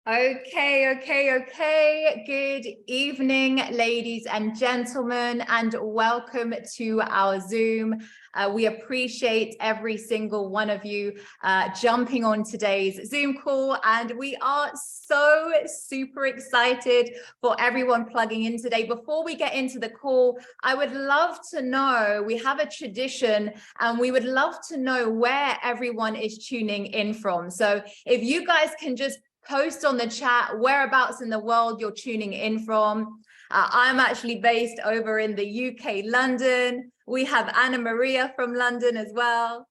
Okay. Good evening, ladies and gentlemen, and welcome to our Zoom. We appreciate every single one of you jumping on today's Zoom call, and we are so super excited for everyone plugging in today. Before we get into the call, I would love to know, we have a tradition, and we would love to know where everyone is tuning in from. So if you guys can just post on the chat whereabouts in the world you're tuning in from. I'm actually based over in the UK, London. We have Anna Maria from London as well.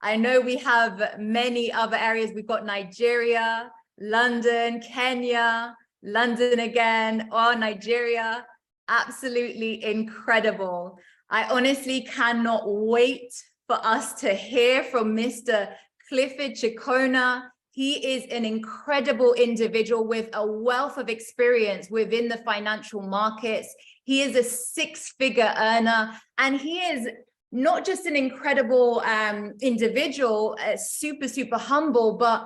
I know we have many other areas. We've got Nigeria, London, Kenya, London again, or Nigeria. Absolutely incredible. I honestly cannot wait for us to hear from Mr. Clifford Chikona. He is an incredible individual with a wealth of experience within the financial markets. He is a six-figure earner, and he is not just an incredible individual, super humble, but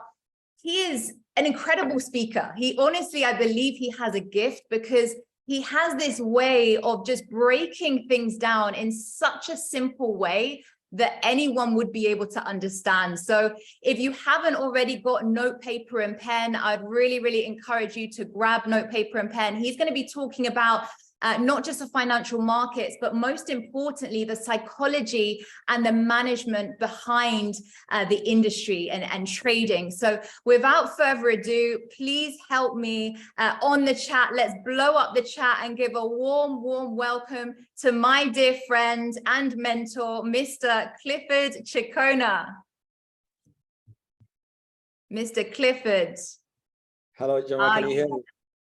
he is an incredible speaker. He honestly, I believe he has a gift because he has this way of just breaking things down in such a simple way that anyone would be able to understand. So if you haven't already got note, paper, and pen, I'd really encourage you to grab note, paper, and pen. He's going to be talking about not just the financial markets, but most importantly, the psychology and the management behind the industry and trading. So without further ado, please help me on the chat. Let's blow up the chat and give a warm welcome to my dear friend and mentor, Mr. Clifford Chikona. Mr. Clifford. Hello, Gemma, can you hear me?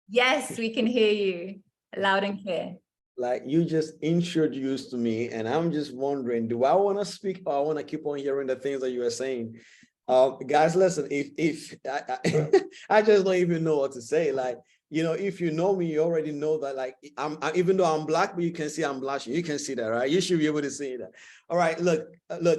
Yes, we can hear you. Loud and clear. Like you just introduced me, and I'm just wondering, do I want to speak or I want to keep on hearing the things that you are saying? Guys, listen, if I just don't even know what to say. Like, you know, if you know me, you already know that, like, even though I'm black, but you can see I'm blushing. You can see that, right? You should be able to see that. All right, look,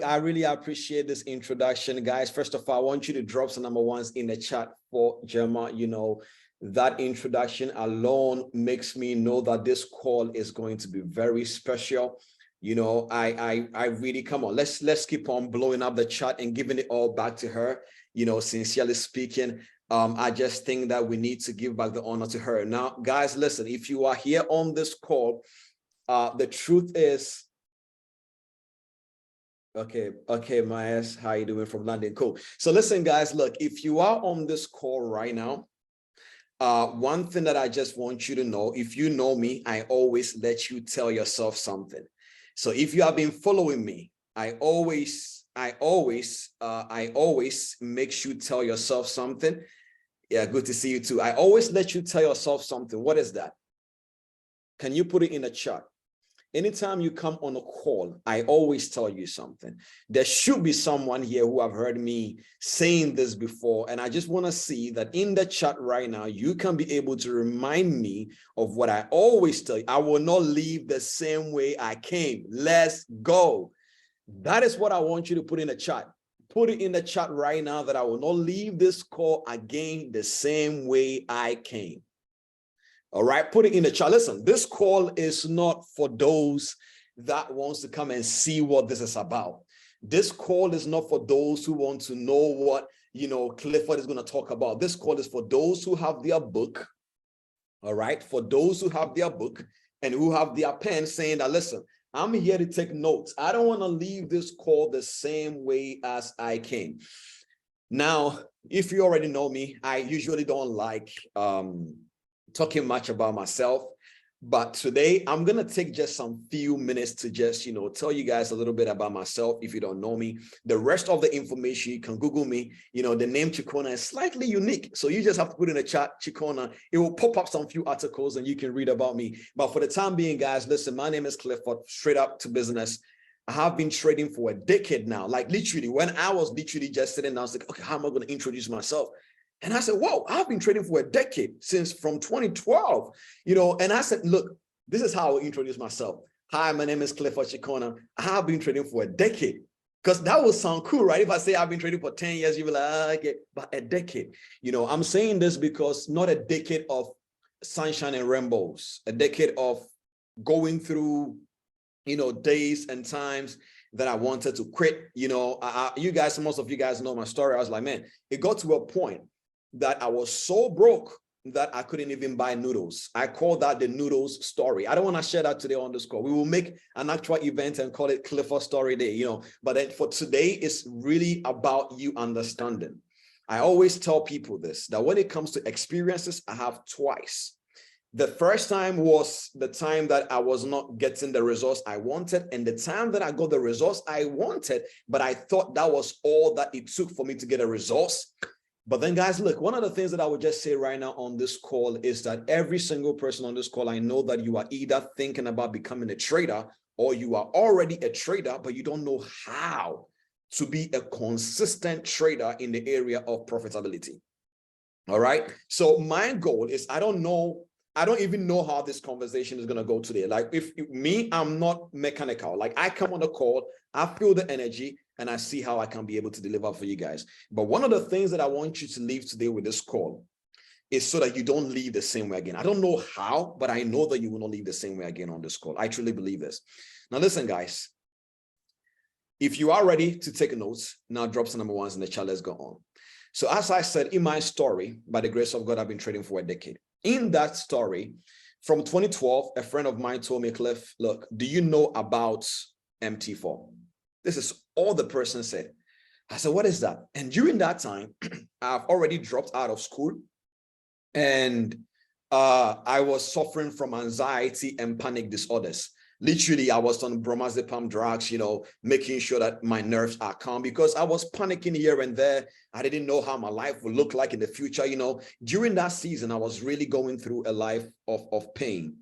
I really appreciate this introduction, guys. First of all, I want you to drop some number ones in the chat for Gemma. You know, that introduction alone makes me know that this call is going to be very special. You know, I really, come on, let's keep on blowing up the chat and giving it all back to her. You know, sincerely speaking, I just think that we need to give back the honor to her. Now, guys, listen, if you are here on this call, the truth is, okay, Maes, how you doing from London? Cool. So listen, guys, look, if you are on this call right now, one thing that I just want you to know, if you know me, I always let you tell yourself something. So if you have been following me, I always make you tell yourself something. Yeah, good to see you too. I always let you tell yourself something. What is that? Can you put it in the chat? Anytime you come on a call, I always tell you something. There should be someone here who have heard me saying this before, and I just want to see that in the chat right now, you can be able to remind me of what I always tell you. I will not leave the same way I came. Let's go. That is what I want you to put in the chat. Put it in the chat right now that I will not leave this call again the same way I came. All right, put it in the chat. Listen, this call is not for those that wants to come and see what this is about. This call is not for those who want to know what, you know, Clifford is going to talk about. This call is for those who have their book. All right, for those who have their book and who have their pen, saying that, listen, I'm here to take notes. I don't want to leave this call the same way as I came. Now, if you already know me, I usually don't like talking much about myself, but today I'm gonna take just some few minutes to just, you know, tell you guys a little bit about myself. If you don't know me, the rest of the information, you can Google me. You know, the name Chikona is slightly unique, so you just have to put in a chat Chikona. It will pop up some few articles and you can read about me. But for the time being, guys, listen, my name is Clifford. Straight up to business. I have been trading for a decade now. Like literally, when I was literally just sitting down, I was like, okay, how am I going to introduce myself? And I said, whoa, I've been trading for a decade, since from 2012, you know, and I said, look, this is how I introduce myself. Hi, my name is Clifford Chikona. I have been trading for a decade. Because that would sound cool, right? If I say I've been trading for 10 years, you'll be like, okay, but a decade. I'm saying this because not a decade of sunshine and rainbows, a decade of going through, days and times that I wanted to quit. You guys, most of you guys know my story. I was like, man, it got to a point that I was so broke that I couldn't even buy noodles. I call that the noodles story. I don't want to share that today on this call. We will make an actual event and call it Clifford Story Day, but then for today, it's really about you understanding. I always tell people this, that when it comes to experiences, I have twice. The first time was the time that I was not getting the results I wanted, and the time that I got the results I wanted, but I thought that was all that it took for me to get a results. But then, guys, look, one of the things that I would just say right now on this call is that every single person on this call, I know that you are either thinking about becoming a trader or you are already a trader, but you don't know how to be a consistent trader in the area of profitability. All right. So my goal is, I don't even know how this conversation is going to go today. Like I'm not mechanical. Like I come on the call, I feel the energy, and I see how I can be able to deliver for you guys. But one of the things that I want you to leave today with this call is so that you don't leave the same way again. I don't know how, but I know that you will not leave the same way again on this call. I truly believe this. Now, listen, guys, if you are ready to take notes, now drop some number ones in the chat. Let's go on. So as I said, in my story, by the grace of God, I've been trading for a decade. In that story, from 2012, a friend of mine told me, Cliff, look, do you know about MT4? This is all the person said. I said, what is that? And during that time, I've already dropped out of school, and I was suffering from anxiety and panic disorders. Literally, I was on bromazepam drugs, making sure that my nerves are calm, because I was panicking here and there. I didn't know how my life would look like in the future. During that season, I was really going through a life of pain.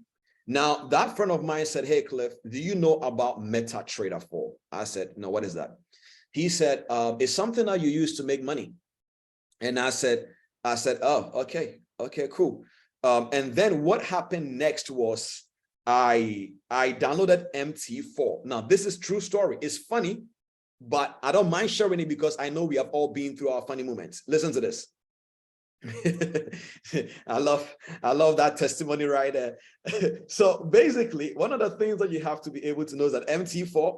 Now, that friend of mine said, hey, Cliff, do you know about MetaTrader 4? I said, no, what is that? He said, it's something that you use to make money. And I said, oh, okay, cool. And then what happened next was I downloaded MT4. Now, this is true story. It's funny, but I don't mind sharing it because I know we have all been through our funny moments. Listen to this. I love that testimony right there. So basically, one of the things that you have to be able to know is that MT4,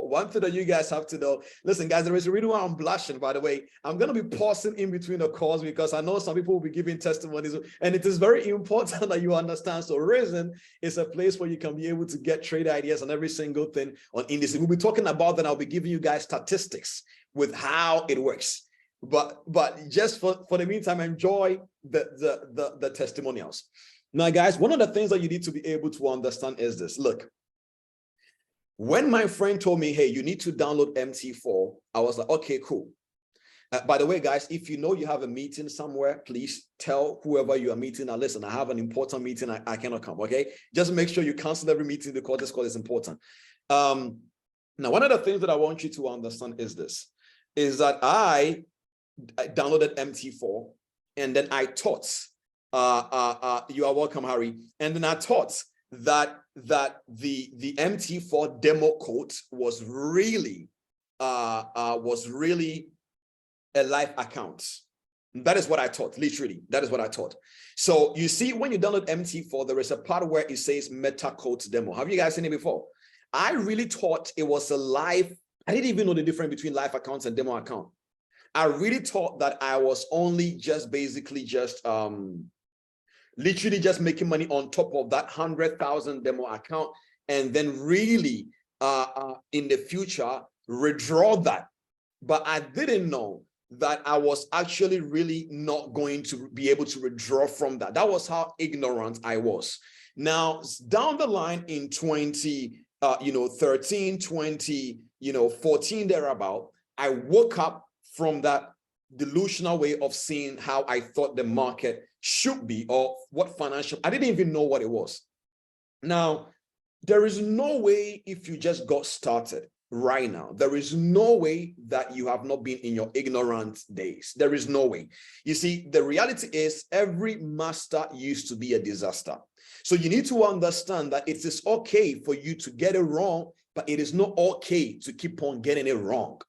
one thing that you guys have to know, listen, guys, there is a reason why I'm blushing, by the way. I'm going to be pausing in between the calls because I know some people will be giving testimonies, and it is very important that you understand. So Reason is a place where you can be able to get trade ideas on every single thing on indices. We'll be talking about that. I'll be giving you guys statistics with how it works. But just for the meantime, enjoy the testimonials. Now, guys, one of the things that you need to be able to understand is this. Look, when my friend told me, hey, you need to download MT4, I was like, okay, cool. By the way, guys, if you know you have a meeting somewhere, please tell whoever you are meeting, now listen, I have an important meeting, I cannot come, okay? Just make sure you cancel every meeting because this call is important. Now, one of the things that I want you to understand is this, is that I downloaded MT4, and then I taught, you are welcome, Harry. And then I taught that the MT4 demo code was really a live account. That is what I taught, literally. That is what I taught. So you see, when you download MT4, there is a part where it says meta code demo. Have you guys seen it before? I really thought it was a live. I didn't even know the difference between live accounts and demo account. I really thought that I was only just basically just literally just making money on top of that 100,000 demo account, and then really in the future withdraw that. But I didn't know that I was actually really not going to be able to withdraw from that. That was how ignorant I was. Now, down the line in 2013, 2014 thereabout, I woke up from that delusional way of seeing how I thought the market should be, or what financial, I didn't even know what it was. Now, there is no way, if you just got started right now, there is no way that you have not been in your ignorant days. There is no way. You see, the reality is every master used to be a disaster. So you need to understand that it is okay for you to get it wrong but it is not okay to keep on getting it wrong.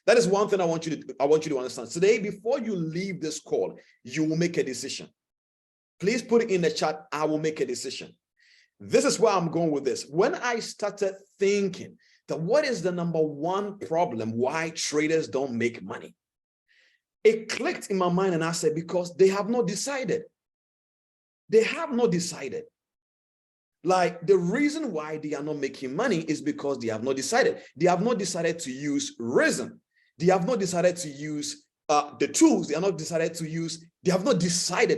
That is one thing I want you to understand. Today, before you leave this call, you will make a decision. Please put it in the chat, I will make a decision. This is where I'm going with this. When I started thinking that what is the number one problem why traders don't make money, it clicked in my mind and I said, because they have not decided. They have not decided. Like, the reason why they are not making money is because they have not decided. They have not decided to use reason. They have not decided to use the tools. They have not decided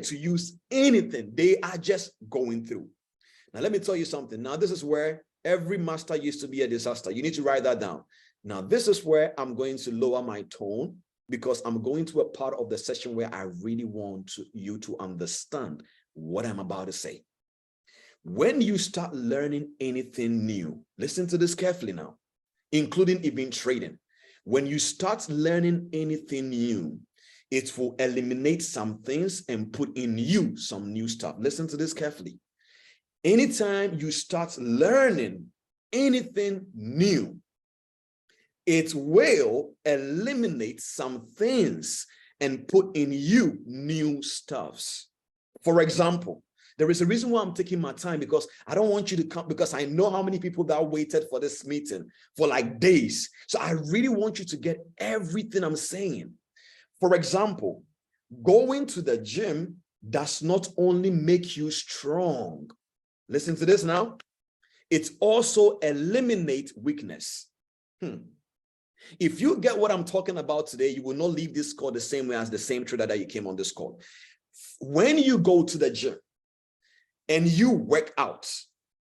to use anything. They are just going through. Now, let me tell you something. Now, this is where every master used to be a disaster. You need to write that down. Now, this is where I'm going to lower my tone, because I'm going to a part of the session where I really want you to understand what I'm about to say. When you start learning anything new, listen to this carefully now, including even trading. When you start learning anything new, it will eliminate some things and put in you some new stuff. Listen to this carefully. Anytime you start learning anything new, it will eliminate some things and put in you new stuffs. For example, there is a reason why I'm taking my time, because I don't want you to come, because I know how many people that waited for this meeting for like days. So I really want you to get everything I'm saying. For example, going to the gym does not only make you strong. Listen to this now. It also eliminates weakness. If you get what I'm talking about today, you will not leave this call the same way as the same trader that you came on this call. When you go to the gym and you work out,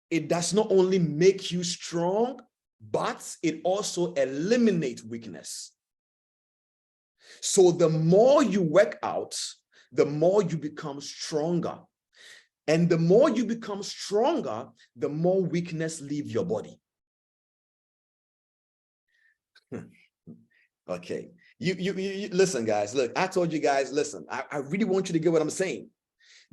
it does not only make you strong, but it also eliminates weakness. So the more you work out, the more you become stronger. And the more you become stronger, the more weakness leaves your body. Okay. You listen, guys. Look, I told you guys, listen, I really want you to get what I'm saying.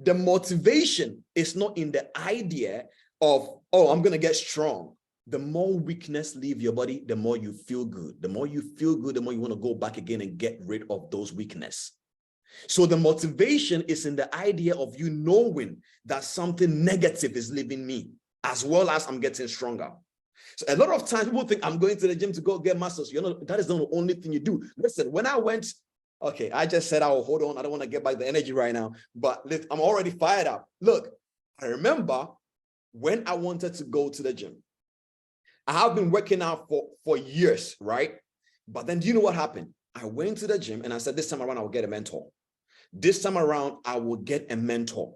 The motivation is not in the idea of, oh, I'm going to get strong. The more weakness leave your body, the more you feel good. The more you feel good, the more you want to go back again and get rid of those weakness. So the motivation is in the idea of you knowing that something negative is leaving me, as well as I'm getting stronger. So a lot of times people think I'm going to the gym to go get muscles. You know, that is not the only thing you do. Listen, when I went, okay, I just said, oh, hold on, I don't want to get back the energy right now, but I'm already fired up. Look, I remember when I wanted to go to the gym. I have been working out for years, right? But then do you know what happened? I went to the gym and I said, this time around, I will get a mentor. This time around, I will get a mentor.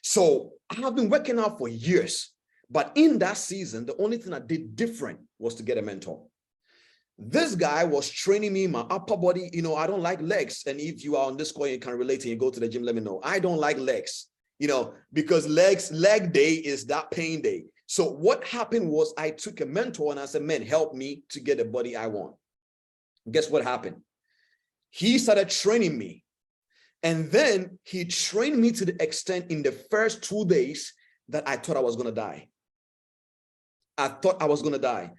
So I have been working out for years, but in that season, the only thing I did different was to get a mentor. This guy was training me, my upper body. You know, I don't like legs. And if you are on this call, you can relate and you go to the gym, let me know. I don't like legs, you know, because leg day is that pain day. So what happened was I took a mentor and I said, man, help me to get the body I want. Guess what happened? He started training me. And then he trained me to the extent in the first 2 days that I thought I was going to die. I thought I was going to die.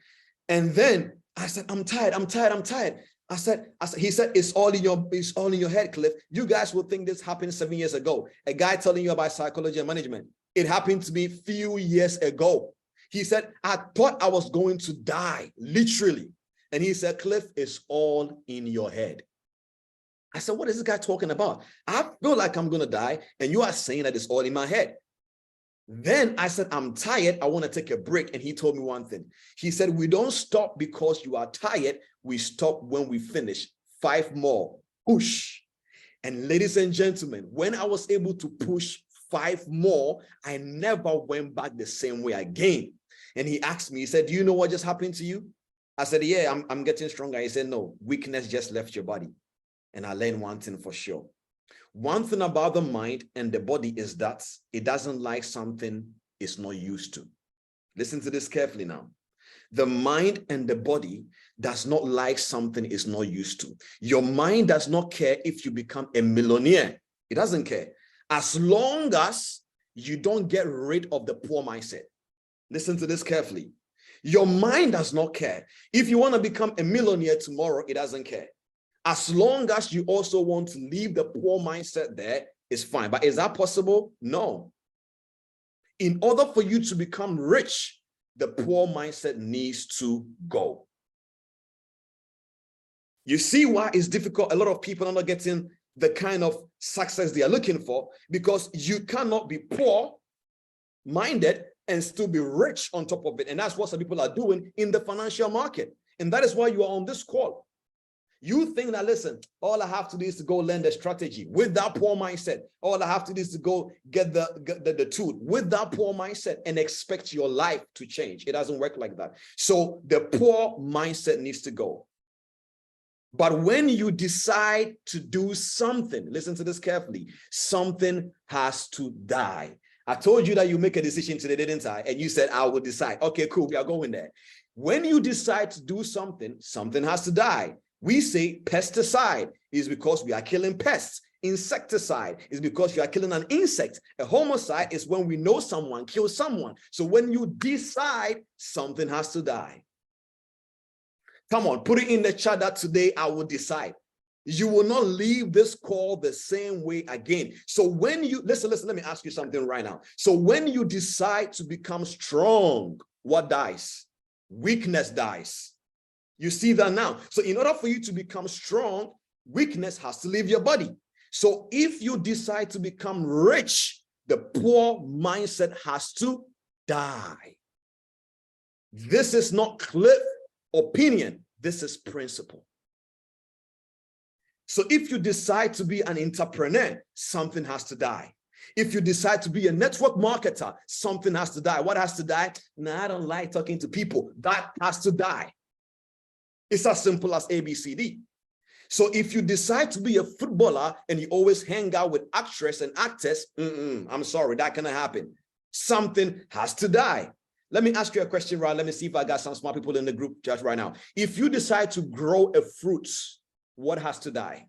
And then I said, I'm tired. He said, it's all in your head, Cliff. You guys will think this happened 7 years ago. A guy telling you about psychology and management. It happened to me a few years ago. He said, I thought I was going to die, literally. And he said, Cliff, it's all in your head. I said, what is this guy talking about? I feel like I'm going to die, and you are saying that it's all in my head. Then I said, I'm tired. I want to take a break. And he told me one thing. He said, we don't stop because you are tired. We stop when we finish. 5 more. Push. And ladies and gentlemen, when I was able to push 5 more, I never went back the same way again. And he asked me, he said, do you know what just happened to you? I said, yeah, I'm getting stronger. He said, no, weakness just left your body. And I learned one thing for sure. One thing about the mind and the body is that it doesn't like something it's not used to. Listen to this carefully now. The mind and the body does not like something it's not used to. Your mind does not care if you become a millionaire. It doesn't care. As long as you don't get rid of the poor mindset. Listen to this carefully. Your mind does not care. If you want to become a millionaire tomorrow, it doesn't care. As long as you also want to leave the poor mindset there, it's fine. But is that possible? No. In order for you to become rich, the poor mindset needs to go. You see why it's difficult? A lot of people are not getting the kind of success they are looking for, because you cannot be poor-minded and still be rich on top of it. And that's what some people are doing in the financial market. And that is why you are on this call. You think that, listen, all I have to do is to go learn the strategy with that poor mindset. All I have to do is to go get the tool with that poor mindset and expect your life to change. It doesn't work like that. So the poor mindset needs to go. But when you decide to do something, listen to this carefully, something has to die. I told you that you make a decision today, didn't I? And you said, I will decide. Okay, cool, we are going there. When you decide to do something, something has to die. We say pesticide is because we are killing pests. Insecticide is because you are killing an insect. A homicide is when we know someone killed someone. So when you decide, something has to die. Come on, put it in the chat that today I will decide. You will not leave this call the same way again. So when you, listen, let me ask you something right now. So when you decide to become strong, what dies? Weakness dies. You see that now. So in order for you to become strong, weakness has to leave your body. So if you decide to become rich, the poor mindset has to die. This is not Cliff opinion. This is principle. So if you decide to be an entrepreneur, something has to die. If you decide to be a network marketer, something has to die. What has to die? No, I don't like talking to people. That has to die. It's as simple as ABCD. So if you decide to be a footballer and you always hang out with actresses and actors, I'm sorry, that cannot happen. Something has to die. Let me ask you a question, right? Let me see if I got some smart people in the group just right now. If you decide to grow a fruit, what has to die?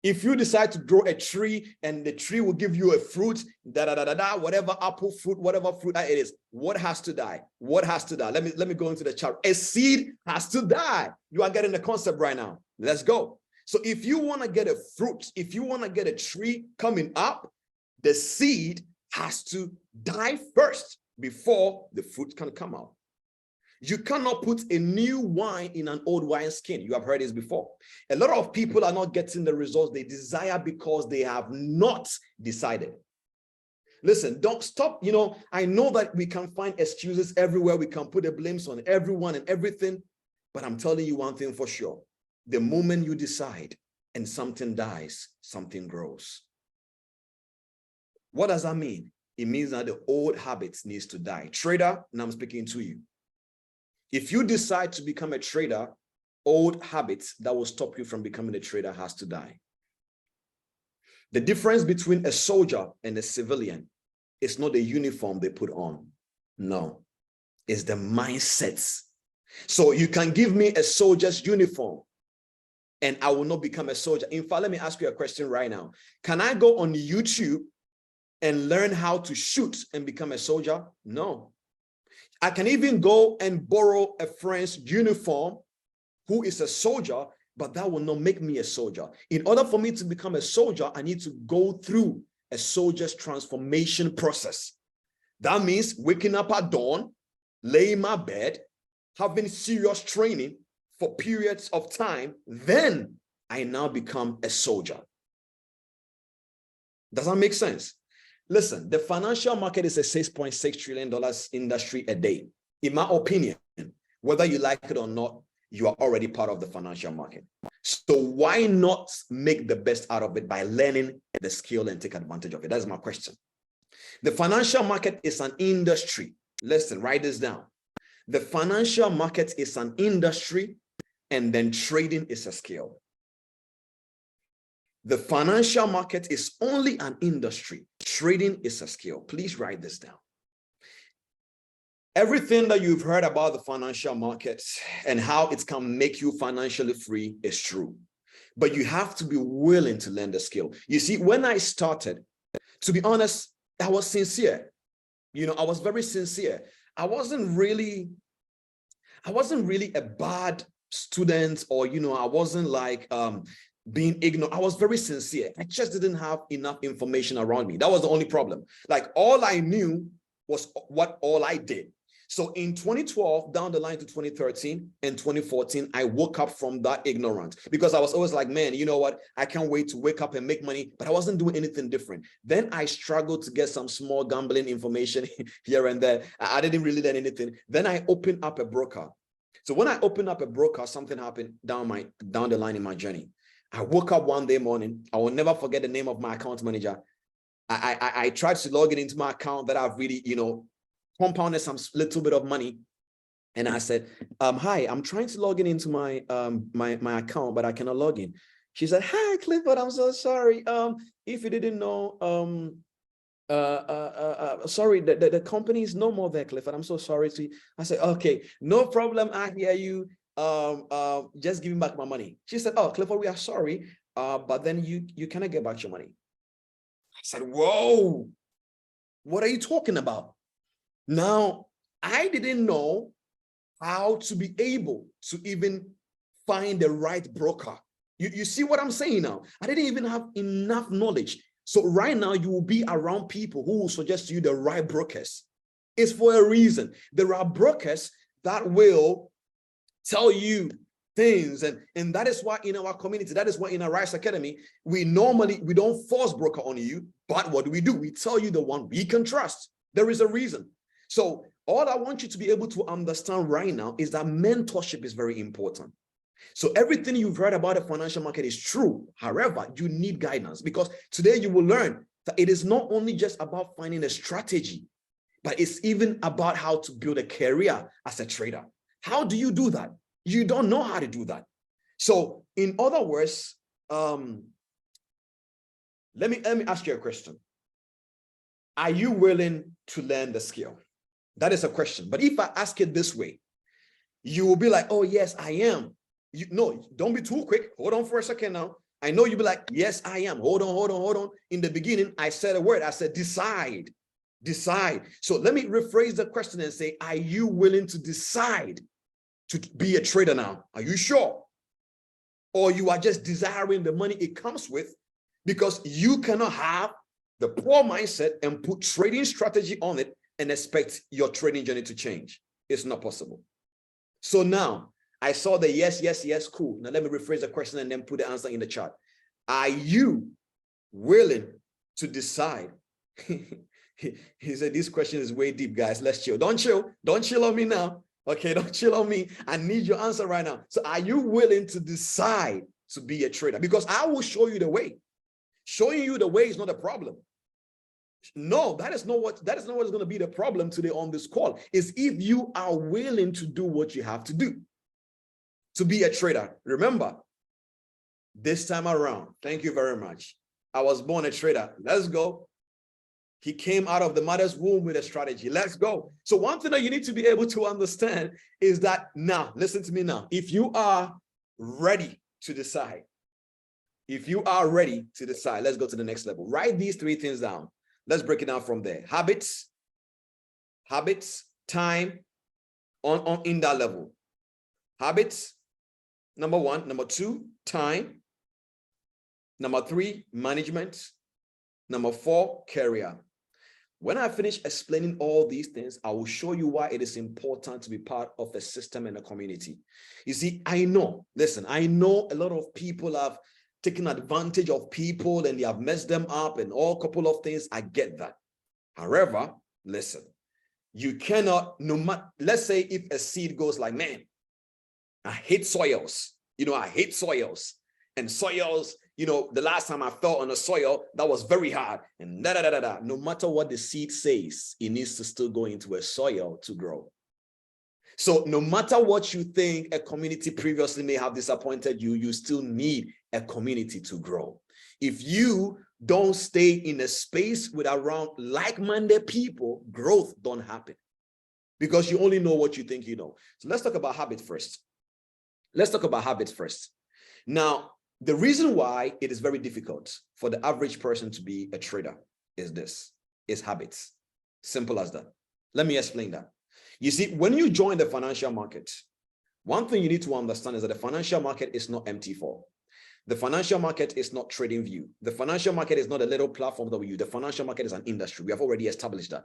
If you decide to grow a tree and the tree will give you a fruit, whatever apple fruit, whatever fruit that it is, what has to die? What has to die? Let me go into the chart. A seed has to die. You are getting the concept right now. Let's go. So if you want to get a fruit, if you want to get a tree coming up, the seed has to die first before the fruit can come out. You cannot put a new wine in an old wine skin. You have heard this before. A lot of people are not getting the results they desire because they have not decided. Listen, don't stop. You know, I know that we can find excuses everywhere. We can put the blames on everyone and everything. But I'm telling you one thing for sure. The moment you decide and something dies, something grows. What does that mean? It means that the old habits needs to die. Trader, and I'm speaking to you. If you decide to become a trader, old habits that will stop you from becoming a trader has to die. The difference between a soldier and a civilian is not the uniform they put on. No, it's the mindsets. So you can give me a soldier's uniform and I will not become a soldier. In fact, let me ask you a question right now. Can I go on YouTube and learn how to shoot and become a soldier? No. I can even go and borrow a friend's uniform who is a soldier, but that will not make me a soldier. In order for me to become a soldier, I need to go through a soldier's transformation process. That means waking up at dawn, laying in my bed, having serious training for periods of time, then I now become a soldier. Does that make sense? Listen, the financial market is a $6.6 trillion industry a day. In my opinion, whether you like it or not, you are already part of the financial market. So why not make the best out of it by learning the skill and take advantage of it? That's my question. The financial market is an industry. Listen, write this down. The financial market is an industry, and then trading is a skill. The financial market is only an industry. Trading is a skill. Please write this down. Everything that you've heard about the financial markets and how it can make you financially free is true. But you have to be willing to learn the skill. You see, when I started, to be honest, I was sincere. I was very sincere. I wasn't really a bad student, or I wasn't like being ignorant. I was very sincere. I just didn't have enough information around me. That was the only problem. Like, all I knew was what all I did. So in 2012, down the line to 2013 and 2014, I woke up from that ignorance, because I was always like, man, you know what? I can't wait to wake up and make money, but I wasn't doing anything different. Then I struggled to get some small gambling information here and there. I didn't really learn anything. Then I opened up a broker. So when I opened up a broker, something happened down the line in my journey. I woke up one day morning. I will never forget the name of my account manager. I tried to log in into my account that I've really, compounded some little bit of money. And I said, hi, I'm trying to log in into my my account, but I cannot log in. She said, hi, Clifford, I'm so sorry. If you didn't know, sorry, the company is no more there, Clifford. I'm so sorry. I said, okay, no problem. I hear you. Just give me back my money. She said, oh, Clifford, we are sorry, but then you cannot get back your money. I said, whoa, what are you talking about? Now, I didn't know how to be able to even find the right broker. You see what I'm saying now? I didn't even have enough knowledge. So right now, you will be around people who will suggest to you the right brokers. It's for a reason. There are brokers that will tell you things, and that is why in our community, that is why in our Rise Academy, we don't force broker on you, but what do? We tell you the one we can trust. There is a reason. So all I want you to be able to understand right now is that mentorship is very important. So everything you've heard about the financial market is true. However, you need guidance, because today you will learn that it is not only just about finding a strategy, but it's even about how to build a career as a trader. How do you do that? You don't know how to do that. So in other words, let me ask you a question. Are you willing to learn the skill? That is a question. But if I ask it this way, you will be like, oh, yes, I am. No, don't be too quick. Hold on for a second now. I know you'll be like, yes, I am. Hold on. In the beginning, I said a word. I said, decide. So let me rephrase the question and say, are you willing to decide to be a trader now? Are you sure? Or you are just desiring the money it comes with, because you cannot have the poor mindset and put trading strategy on it and expect your trading journey to change. It's not possible. So now I saw the yes, cool. Now let me rephrase the question and then put the answer in the chat. Are you willing to decide? He said, this question is way deep, guys. Let's chill. Don't chill on me now. Okay, don't chill on me. I need your answer right now. So are you willing to decide to be a trader? Because I will show you the way. Showing you the way is not a problem. No, that is not what is going to be the problem today on this call. Is if you are willing to do what you have to do to be a trader. Remember, this time around, thank you very much. I was born a trader. Let's go. He came out of the mother's womb with a strategy. Let's go. So one thing that you need to be able to understand is that now, listen to me now. If you are ready to decide, let's go to the next level. Write these three things down. Let's break it down from there. Habits, time, in that level. Habits, number one. Number two, time. Number three, management. Number four, career. When I finish explaining all these things, I will show you why it is important to be part of a system and a community. You see, I know a lot of people have taken advantage of people and they have messed them up and all couple of things. I get that. However, listen, you cannot, let's say if a seed goes like, man, I hate soils. And soils, the last time I fell on a soil, that was very hard. And no matter what the seed says, it needs to still go into a soil to grow. So no matter what you think a community previously may have disappointed you, you still need a community to grow. If you don't stay in a space with around like-minded people, growth don't happen because you only know what you think you know. So let's talk about habits first. Now, the reason why it is very difficult for the average person to be a trader is habits. Simple as that. Let me explain that. You see, when you join the financial market, one thing you need to understand is that the financial market is not MT4. The financial market is not TradingView. The financial market is not a little platform that we use. The financial market is an industry. We have already established that.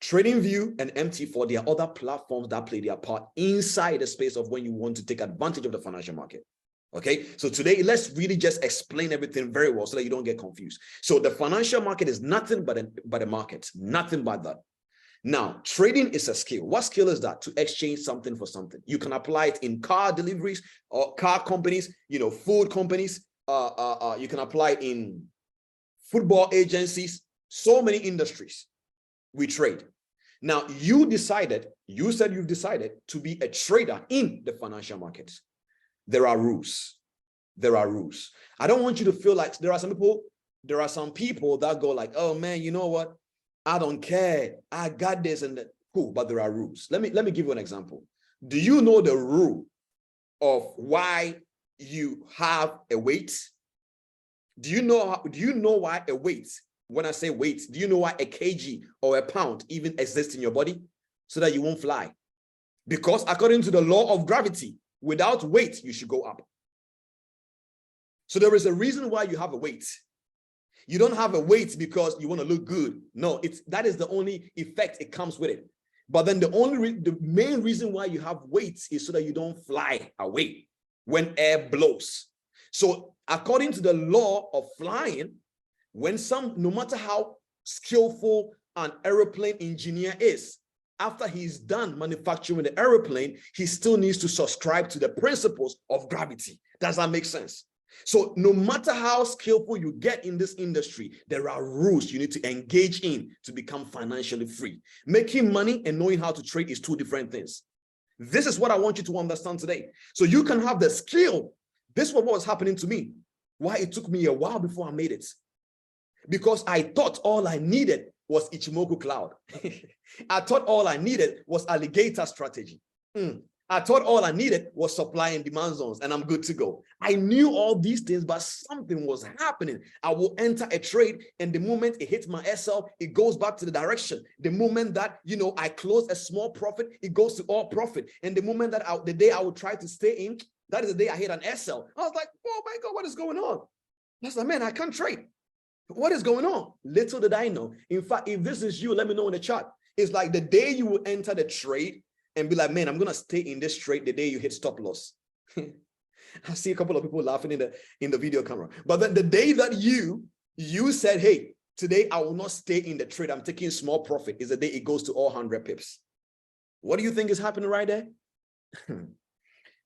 TradingView and MT4, there are other platforms that play their part inside the space of when you want to take advantage of the financial market. Okay, so today let's really just explain everything very well so that you don't get confused. So the financial market is nothing but a market, nothing but that. Now, trading is a skill. What skill is that? To exchange something for something. You can apply it in car deliveries or car companies, food companies. You can apply it in football agencies, so many industries. We trade. Now, you said you've decided to be a trader in the financial markets. There are rules. There are rules. I don't want you to feel like there are some people that go like, oh man, you know what? I don't care. I got this and that. Cool, but there are rules. Let me give you an example. Do you know the rule of why you have a weight? Do you know why a weight? When I say weight, do you know why a kg or a pound even exists in your body? So that you won't fly. Because according to the law of gravity, without weight, you should go up. So there is a reason why you have a weight. You don't have a weight because you want to look good. No, that is the only effect it comes with it. But then the main reason why you have weights is so that you don't fly away when air blows. So according to the law of flying, no matter how skillful an aeroplane engineer is, after he's done manufacturing the aeroplane, he still needs to subscribe to the principles of gravity. Does that make sense? So no matter how skillful you get in this industry, there are rules you need to engage in to become financially free. Making money and knowing how to trade is two different things. This is what I want you to understand today. So you can have the skill. This is what was happening to me. Why it took me a while before I made it. Because I thought all I needed was Ichimoku cloud. I thought all I needed was alligator strategy. I thought all I needed was supply and demand zones and I'm good to go. I knew all these things, but something was happening. I will enter a trade and the moment it hits my SL, it goes back to the direction. The moment that, I close a small profit, it goes to all profit. And the moment that the day I would try to stay in, that is the day I hit an SL. I was like, oh my God, what is going on? I was like, man, I can't trade. What is going on? Little did I know. In fact, if this is you, let me know in the chat. It's like the day you will enter the trade and be like, man, I'm going to stay in this trade the day you hit stop loss. I see a couple of people laughing in the video camera. But then the day that you said, hey, today I will not stay in the trade, I'm taking small profit, is the day it goes to all 100 pips. What do you think is happening right there?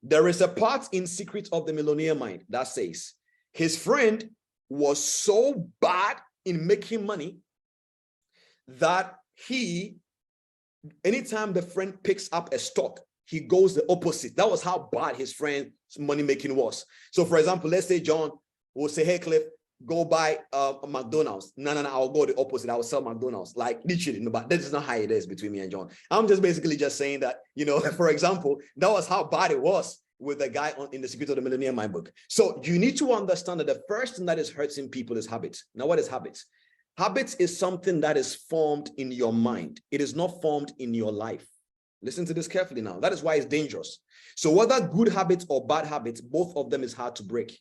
There is a part in Secret of the Millionaire Mind that says his friend was so bad in making money that anytime the friend picks up a stock, he goes the opposite. That was how bad his friend's money making was. So for example, let's say John will say, hey, Cliff, go buy McDonald's. No, I'll go the opposite. I will sell McDonald's. Like literally, no, but that is not how it is between me and John. I'm just basically just saying that, for example, that was how bad it was with the guy in the Secret of the Millionaire Mind book. So you need to understand that the first thing that is hurting people is habits. Now, what is habits? Habits is something that is formed in your mind. It is not formed in your life. Listen to this carefully now. That is why it's dangerous. So whether good habits or bad habits, both of them is hard to break.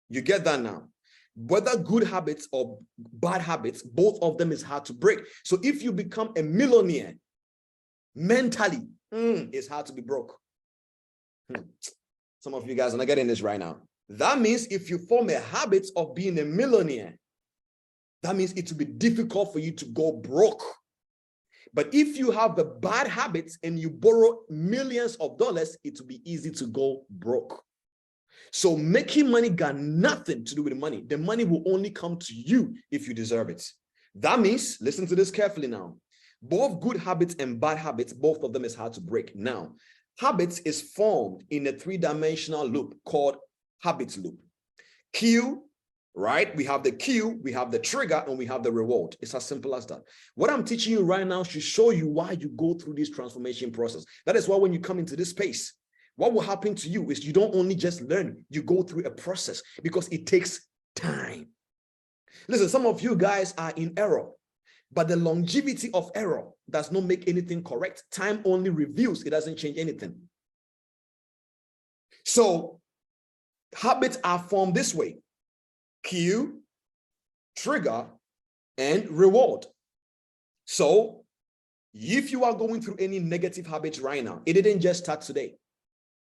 You get that now? Whether good habits or bad habits, both of them is hard to break. So if you become a millionaire, mentally, it's hard to be broke. Some of you guys are not getting this right now. That means if you form a habit of being a millionaire, that means it will be difficult for you to go broke. But if you have the bad habits and you borrow millions of dollars, it will be easy to go broke. So making money got nothing to do with the money. The money will only come to you if you deserve it. That means, listen to this carefully now, both good habits and bad habits, both of them is hard to break. Now, habits is formed in a three-dimensional loop called habits loop. Cue, right? We have the cue, we have the trigger, and we have the reward. It's as simple as that. What I'm teaching you right now should show you why you go through this transformation process. That is why when you come into this space, what will happen to you is you don't only just learn, you go through a process because it takes time. Listen, some of you guys are in error. But the longevity of error does not make anything correct. Time only reveals, it doesn't change anything. So habits are formed this way: cue, trigger, and reward. So if you are going through any negative habits right now, it didn't just start today.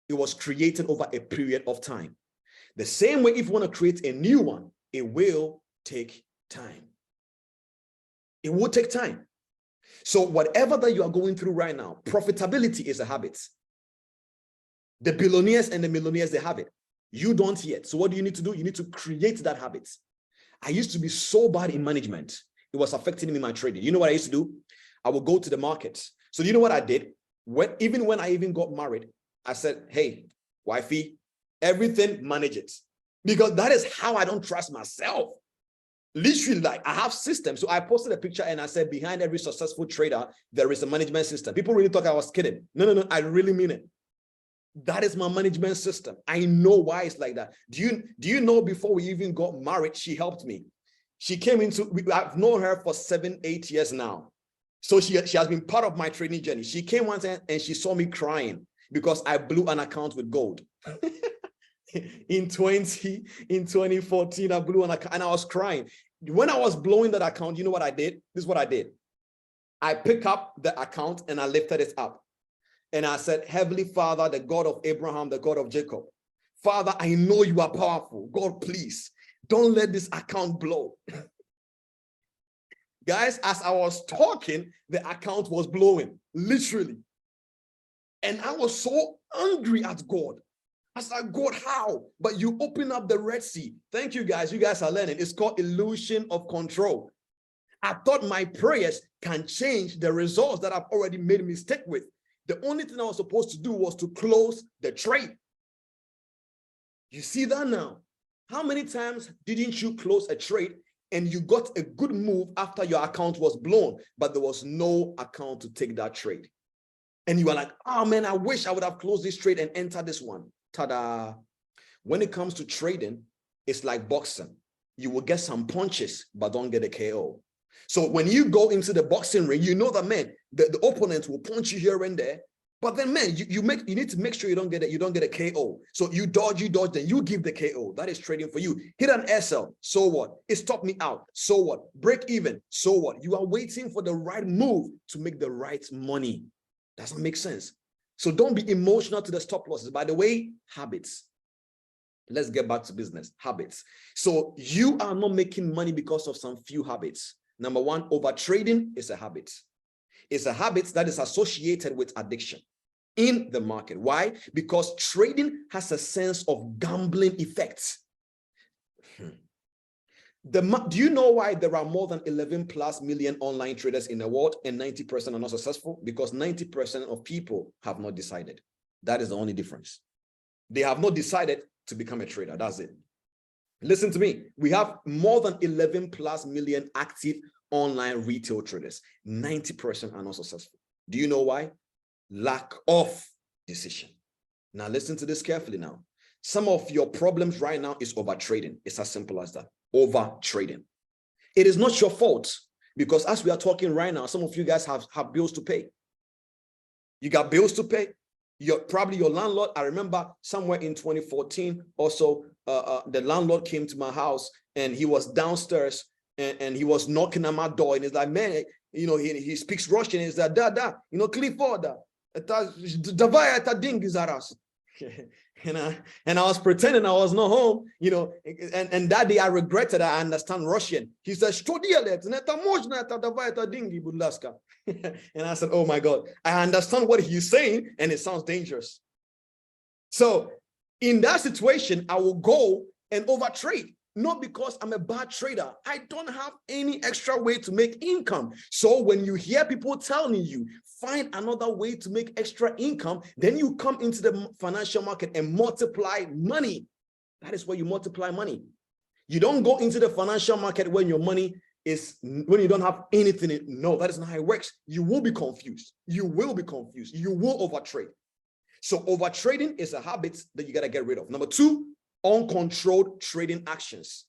It was created over a period of time. The same way, if you want to create a new one, it will take time. It will take time. So whatever that you are going through right now, profitability is a habit. The billionaires and the millionaires, they have it. You don't yet. So what do you need to do? You need to create that habit. I used to be so bad in management. It was affecting me in my trading. You know what I used to do? I would go to the market. So you know what I did? Even when I got married, I said, hey, wifey, everything, manage it. Because that is how I don't trust myself. Literally, like, I have systems. So I posted a picture and I said, behind every successful trader, there is a management system. People really thought I was kidding. No, I really mean it. That is my management system. I know why it's like that. Do you know, before we even got married, she helped me. She came into, I've known her for 7-8 years now. So she has been part of my training journey. She came once and she saw me crying because I blew an account with gold. In 2014, I blew an account and I was crying. When I was blowing that account, you know what I did? This is what I did. I picked up the account and I lifted it up. And I said, Heavenly Father, the God of Abraham, the God of Jacob, Father, I know you are powerful. God, please, don't let this account blow. Guys, as I was talking, the account was blowing, literally. And I was so angry at God. I was like, God, how? But you open up the Red Sea. Thank you, guys. You guys are learning. It's called illusion of control. I thought my prayers can change the results that I've already made a mistake with. The only thing I was supposed to do was to close the trade. You see that now? How many times didn't you close a trade and you got a good move after your account was blown, but there was no account to take that trade? And you are like, oh man, I wish I would have closed this trade and entered this one. Ta-da. When it comes to trading, it's like boxing. You will get some punches, but don't get a KO. So when you go into the boxing ring, you know that, man, the opponent will punch you here and there. But then, man, you need to make sure you don't get a KO. So you dodge, then you give the KO. That is trading for you. Hit an SL, so what? It stopped me out, so what? Break even, so what? You are waiting for the right move to make the right money. Doesn't make sense. So don't be emotional to the stop losses. By the way, habits. Let's get back to business. Habits. So you are not making money because of some few habits. Number one, over trading is a habit. It's a habit that is associated with addiction in the market. Why? Because trading has a sense of gambling effects. Do you know why there are more than 11+ million online traders in the world and 90% are not successful? Because 90% of people have not decided. That is the only difference. They have not decided to become a trader. That's it. Listen to me. We have more than 11+ million active online retail traders. 90% are not successful. Do you know why? Lack of decision. Now listen to this carefully now. Some of your problems right now is over trading. It's as simple as that. Over trading. It is not your fault, because as we are talking right now, some of you guys have bills to pay. You got bills to pay. Probably your landlord. I remember somewhere in 2014 also, the landlord came to my house and he was downstairs and he was knocking on my door and he's like, man, you know, he speaks Russian. He's like, da, you know, Clifford, davai это деньги зараз. And I was pretending I was not home, you know, and that day I regretted I understand Russian. He said, что делать? Это можно, это давай это деньги, будь ласка. And I said, oh my God, I understand what he's saying and it sounds dangerous. So in that situation, I will go and overtrade. Not because I'm a bad trader. I don't have any extra way to make income. So when you hear people telling you, find another way to make extra income, then you come into the financial market and multiply money. That is where you multiply money. You don't go into the financial market when your money is, when you don't have anything. No, that is not how it works. You will be confused. You will be confused. You will overtrade. So overtrading is a habit that you got to get rid of. Number two, uncontrolled trading actions.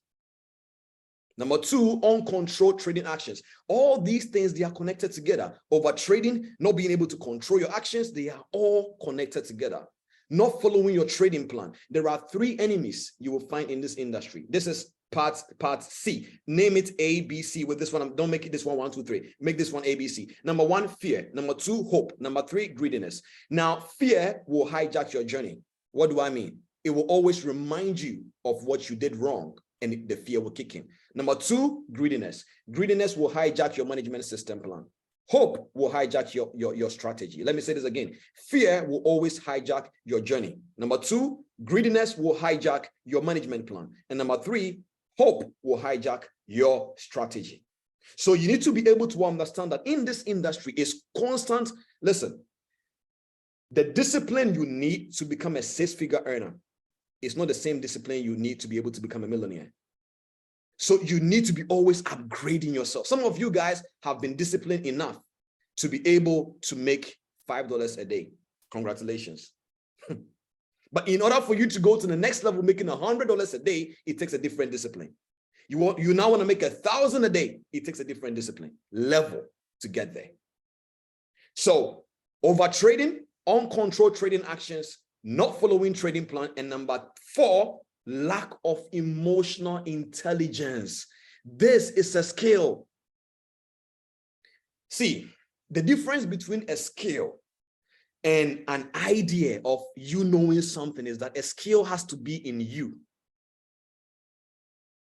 Number two, uncontrolled trading actions. All these things, they are connected together. Over trading, not being able to control your actions, they are all connected together. Not following your trading plan. There are three enemies you will find in this industry. This is part C. Name it A, B, C with this one. Don't make it this one, 1, 2, 3. Make this one A, B, C. Number one, fear. Number two, hope. Number three, greediness. Now, fear will hijack your journey. What do I mean? It will always remind you of what you did wrong, and the fear will kick in. Number two, greediness. Greediness will hijack your management system plan. Hope will hijack your strategy. Let me say this again. Fear will always hijack your journey. Number two, greediness will hijack your management plan. And number three, hope will hijack your strategy. So you need to be able to understand that in this industry is constant. Listen, the discipline you need to become a six-figure earner is not the same discipline you need to be able to become a millionaire. So you need to be always upgrading yourself. Some of you guys have been disciplined enough to be able to make $5 a day. Congratulations. But in order for you to go to the next level, making $100 a day, it takes a different discipline. You now want to make $1,000 a day. It takes a different discipline level to get there. So over trading, uncontrolled trading actions, not following trading plan, and number four, lack of emotional intelligence. This is a skill. See, the difference between a skill and an idea of you knowing something is that a skill has to be in you.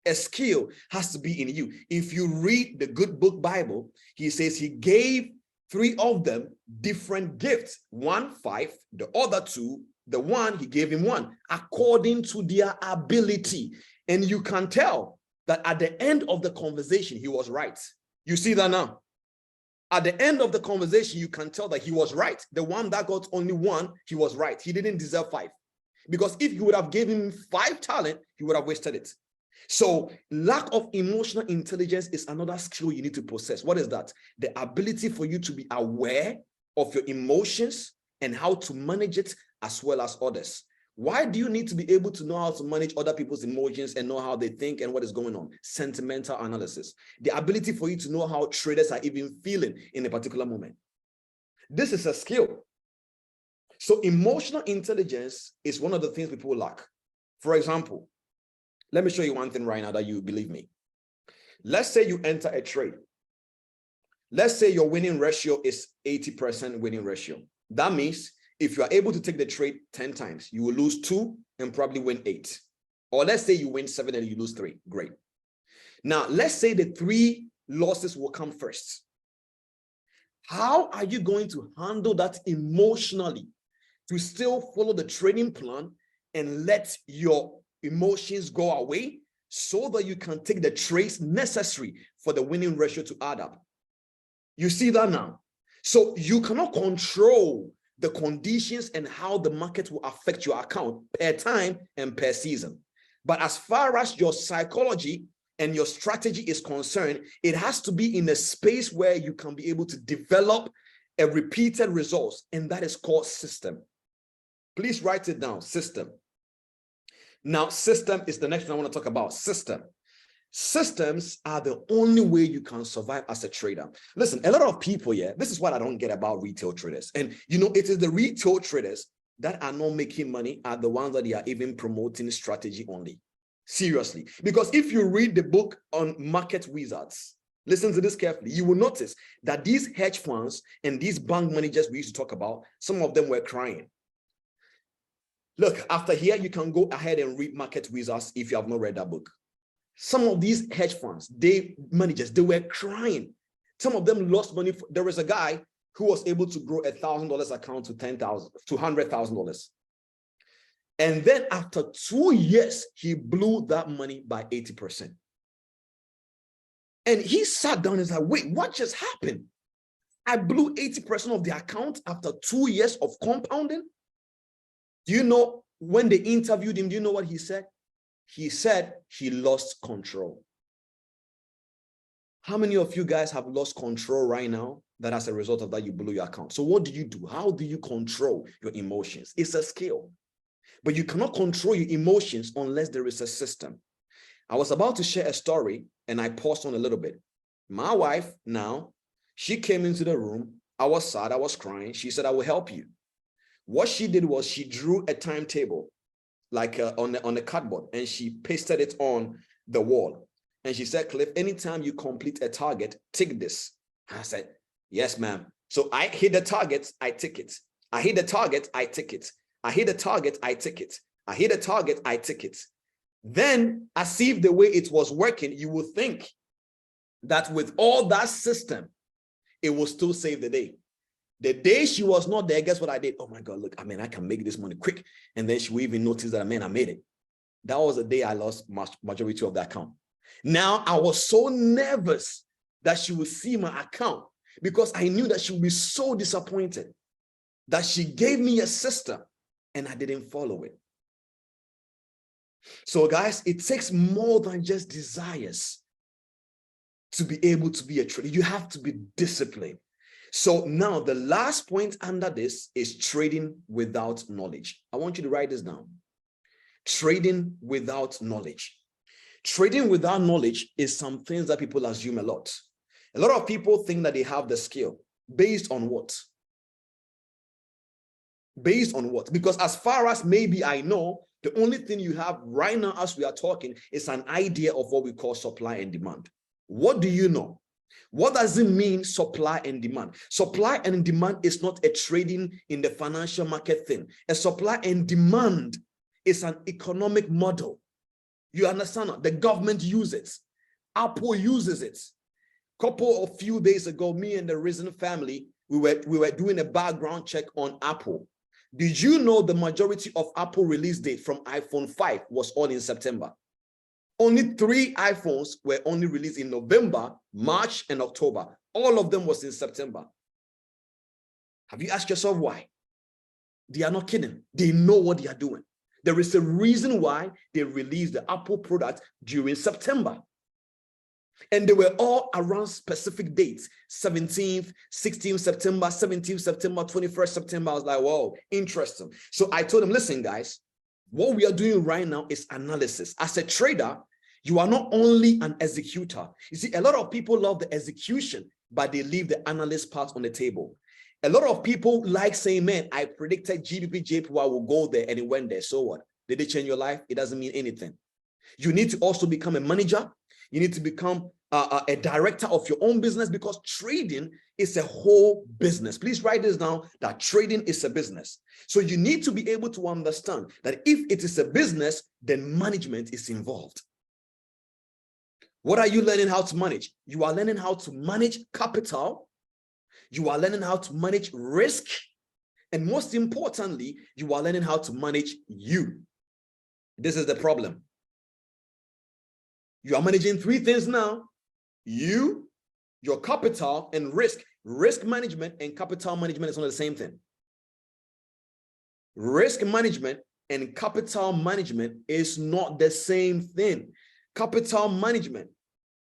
A skill has to be in you. If you read the good book Bible, he says he gave three of them different gifts. One, 5, the other 2, the one he gave him 1, according to their ability. And you can tell that at the end of the conversation, he was right. You see that now? At the end of the conversation, you can tell that he was right. The one that got only 1, he was right. He didn't deserve 5. Because if you would have given him 5 talent, he would have wasted it. So lack of emotional intelligence is another skill you need to possess. What is that? The ability for you to be aware of your emotions and how to manage it as well as others. Why do you need to be able to know how to manage other people's emotions and know how they think and what is going on? Sentimental analysis. The ability for you to know how traders are even feeling in a particular moment. This is a skill. So emotional intelligence is one of the things people lack. For example, let me show you one thing right now that you believe me. Let's say you enter a trade. Let's say your winning ratio is 80% winning ratio. That means if you are able to take the trade 10 times, you will lose 2 and probably win 8. Or let's say you win 7 and you lose 3. Great. Now, let's say the 3 losses will come first. How are you going to handle that emotionally to still follow the trading plan and let your emotions go away so that you can take the trades necessary for the winning ratio to add up? You see that now? So you cannot control the conditions and how the market will affect your account per time and per season. But as far as your psychology and your strategy is concerned, it has to be in a space where you can be able to develop a repeated results, and that is called system. Please write it down, system. Now, system is the next one I want to talk about, system. Systems are the only way you can survive as a trader. Listen, a lot of people, this is what I don't get about retail traders. And it is the retail traders that are not making money are the ones that they are even promoting strategy only. Seriously. Because if you read the book on market wizards, listen to this carefully, you will notice that these hedge funds and these bank managers we used to talk about, some of them were crying. Look, after here, you can go ahead and read Market Wizards if you have not read that book. Some of these hedge funds, managers, they were crying. Some of them lost money. There was a guy who was able to grow $1,000 account to $10,000, to $100,000. And then after 2 years, he blew that money by 80%. And he sat down and said, wait, what just happened? I blew 80% of the account after 2 years of compounding. Do you know when they interviewed him, do you know what he said? He said he lost control. How many of you guys have lost control right now that as a result of that you blew your account? So what do you do? How do you control your emotions? It's a skill. But you cannot control your emotions unless there is a system. I was about to share a story and I paused on a little bit. My wife now, she came into the room. I was sad, I was crying. She said, I will help you. What she did was she drew a timetable like on the cardboard, and she pasted it on the wall. And she said, Cliff, anytime you complete a target, tick this. I said, yes, ma'am. So I hit the target, I tick it. I hit the target, I tick it. I hit the target, I tick it. I hit the target, I tick it. Then, as if the way it was working, you would think that with all that system, it will still save the day. The day she was not there, guess what I did? Oh my God, look, I mean, I can make this money quick. And then she will even notice that, man, I made it. That was the day I lost majority of the account. Now, I was so nervous that she would see my account because I knew that she would be so disappointed that she gave me a system and I didn't follow it. So guys, it takes more than just desires to be able to be a trader. You have to be disciplined. So now the last point under this is trading without knowledge. I want you to write this down. Trading without knowledge. Trading without knowledge is some things that people assume a lot. A lot of people think that they have the skill. Based on what? Based on what? Because as far as maybe I know, the only thing you have right now as we are talking is an idea of what we call supply and demand. What do you know? What does it mean, supply and demand? Supply and demand is not a trading in the financial market thing. A supply and demand is an economic model. You understand? The government uses it. Apple uses it. A few days ago, me and the Risen family, we were doing a background check on Apple. Did you know the majority of Apple release date from iPhone 5 was all in September? Only 3 iPhones were only released in November, March, and October. All of them was in September. Have you asked yourself why? They are not kidding. They know what they are doing. There is a reason why they released the Apple product during September. And they were all around specific dates, 17th, 16th September, 17th September, 21st September. I was like, whoa, interesting. So I told them, listen, guys, what we are doing right now is analysis. As a trader, you are not only an executor. You see, a lot of people love the execution, but they leave the analyst part on the table. A lot of people like saying, man, I predicted GBP, JPY will go there and it went there. So what? Did it change your life? It doesn't mean anything. You need to also become a manager. You need to become a director of your own business, because trading is a whole business. Please write this down, that trading is a business. So you need to be able to understand that if it is a business, then management is involved. What are you learning how to manage? You are learning how to manage capital. You are learning how to manage risk. And most importantly, you are learning how to manage you. This is the problem. You are managing 3 things now: you, your capital, and risk. Risk management and capital management is not the same thing. Risk management and capital management is not the same thing. Capital management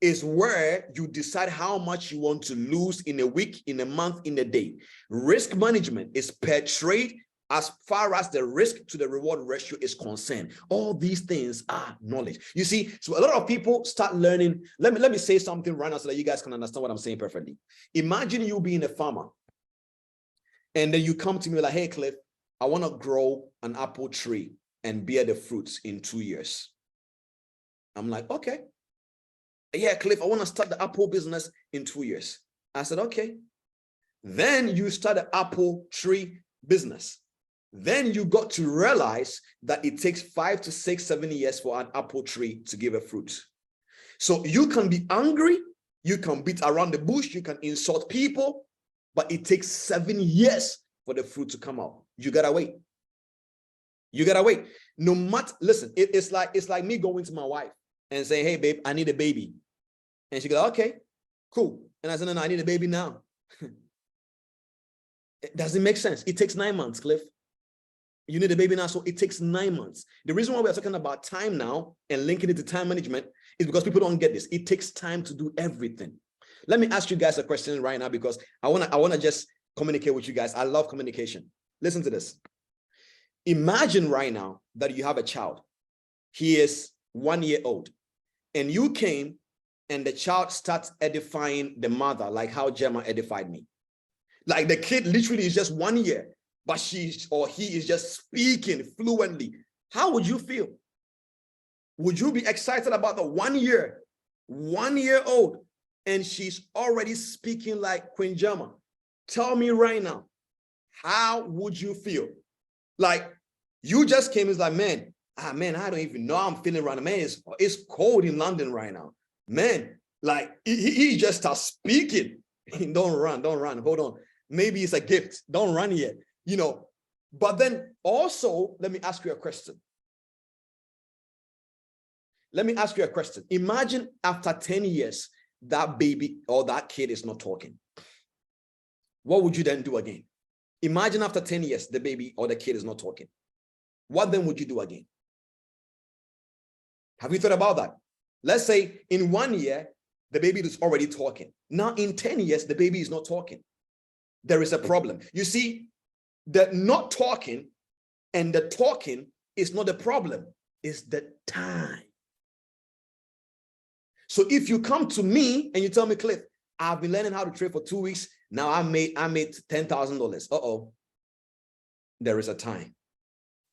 is where you decide how much you want to lose in a week, in a month, in a day. Risk management is per trade, as far as the risk to the reward ratio is concerned. All these things are knowledge. You see, so a lot of people start learning. Let me say something right now so that you guys can understand what I'm saying perfectly. Imagine you being a farmer, and then you come to me like, hey, Cliff, I want to grow an apple tree and bear the fruits in 2 years. I'm like, okay. Yeah, Cliff, I want to start the apple business in 2 years. I said, okay. Then you start an apple tree business. Then you got to realize that it takes 5 to 6, 7 years for an apple tree to give a fruit. So you can be angry, you can beat around the bush, you can insult people, but it takes 7 years for the fruit to come out. You gotta wait. You gotta wait. No matter, listen, it's like me going to my wife and saying, hey, babe, I need a baby. And she goes, okay, cool. And I said, no, I need a baby now. It doesn't make sense. It takes 9 months, Cliff. You need a baby now, so it takes 9 months. The reason why we're talking about time now and linking it to time management is because people don't get this. It takes time to do everything. Let me ask you guys a question right now, because I wanna just communicate with you guys. I love communication. Listen to this. Imagine right now that you have a child. He is 1 year old. and you came and the child starts edifying the mother, like how Gemma edified me. Like the kid literally is just 1 year, but she or he is just speaking fluently. How would you feel? Would you be excited about the 1 year, 1 year old, and she's already speaking like Queen Gemma? Tell me right now, how would you feel? Like you just came, it's like, man, I don't even know how I'm feeling right now. Man, it's cold in London right now. Man, like he just starts speaking. Don't run, hold on. Maybe it's a gift. Don't run yet, you know. But then also, let me ask you a question. Imagine after 10 years, that baby or that kid is not talking. What would you then do again? Imagine after 10 years, the baby or the kid is not talking. What then would you do again? Have you thought about that? Let's say in 1 year, the baby is already talking. Now in 10 years, the baby is not talking. There is a problem. You see, the not talking and the talking is not the problem. It's the time. So if you come to me and you tell me, Cliff, I've been learning how to trade for 2 weeks. Now I made $10,000. Uh-oh. There is a time.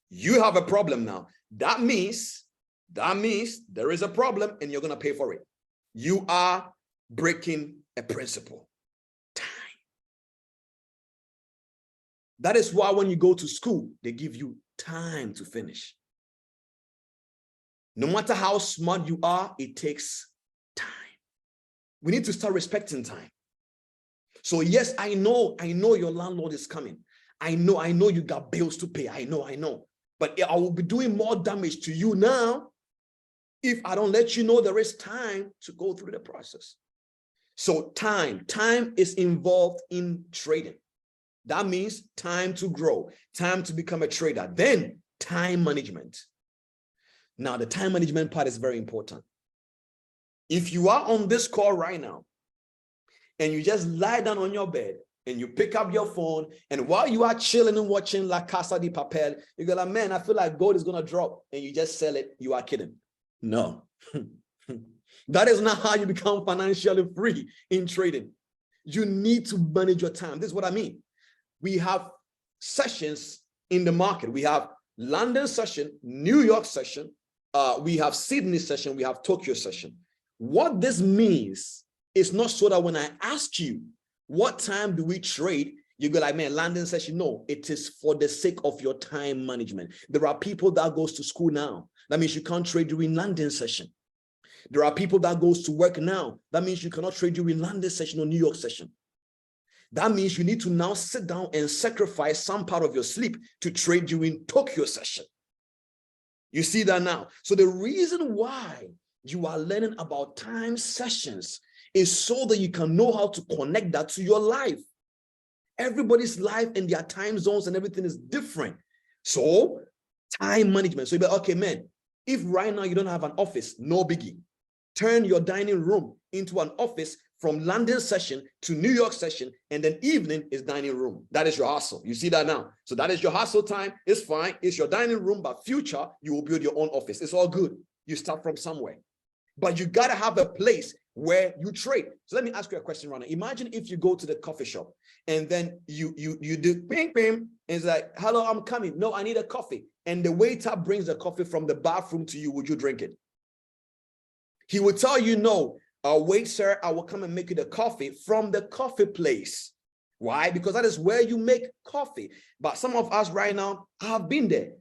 You have a problem now. That means there is a problem and you're going to pay for it. You are breaking a principle. Time. That is why when you go to school, they give you time to finish. No matter how smart you are, it takes time. We need to start respecting time. So yes, I know your landlord is coming. I know you got bills to pay. I know. But I will be doing more damage to you now if I don't let you know there is time to go through the process. So time is involved in trading. That means time to grow, time to become a trader, then time management. Now, the time management part is very important. If you are on this call right now and you just lie down on your bed and you pick up your phone, and while you are chilling and watching La Casa de Papel, you go like, man, I feel like gold is going to drop, and you just sell it, you are kidding. No. That is not how you become financially free in trading. You need to manage your time. This is what I mean. We have sessions in the market. We have London session, New York session, we have Sydney session, we have Tokyo session. What this means is not so that when I ask you, what time do we trade? You go like, man, London session. No, it is for the sake of your time management. There are people that goes to school now. That means you can't trade during London session. There are people that goes to work now. That means you cannot trade during London session or New York session. That means you need to now sit down and sacrifice some part of your sleep to trade during Tokyo session. You see that now? So the reason why you are learning about time sessions is so that you can know how to connect that to your life. Everybody's life and their time zones and everything is different. So time management. So you're like, okay, man, if right now you don't have an office, no biggie. Turn your dining room into an office from London session to New York session, and then evening is dining room. That is your hustle. You see that now? So that is your hustle time. It's fine. It's your dining room, but future, you will build your own office. It's all good. You start from somewhere. But you got to have a place where you trade. So let me ask you a question, Rana. Imagine if you go to the coffee shop and then you do ping, ping, and it's like, hello, I'm coming. No, I need a coffee. And the waiter brings the coffee from the bathroom to you. Would you drink it? He will tell you, no, wait, sir, I will come and make you the coffee from the coffee place. Why? Because that is where you make coffee. But some of us right now have been there.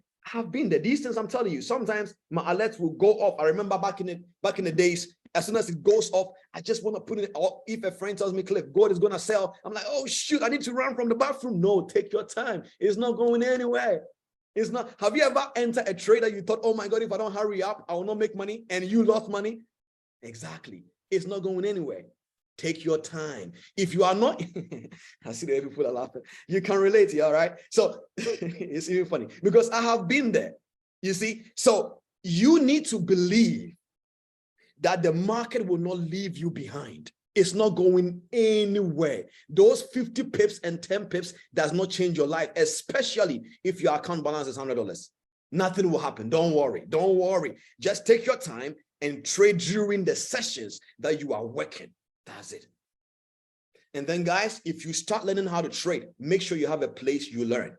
These things I'm telling you, sometimes my alerts will go off. I remember back in the days, as soon as it goes off, I just want to put it off. If a friend tells me, Cliff, gold is going to sell, I'm like, oh, shoot, I need to run from the bathroom. No, take your time. It's not going anywhere. It's not. Have you ever entered a trade that you thought, oh my God, if I don't hurry up, I will not make money, and you lost money? Exactly. It's not going anywhere. Take your time. If you are not, I see the way people are laughing. You can relate, all right? So it's even funny because I have been there. You see, so you need to believe that the market will not leave you behind. It's not going anywhere. Those 50 pips and 10 pips does not change your life, especially if your account balance is $100. Nothing will happen. Don't worry. Don't worry. Just take your time and trade during the sessions that you are working. That's it. And then, guys, if you start learning how to trade, make sure you have a place you learn.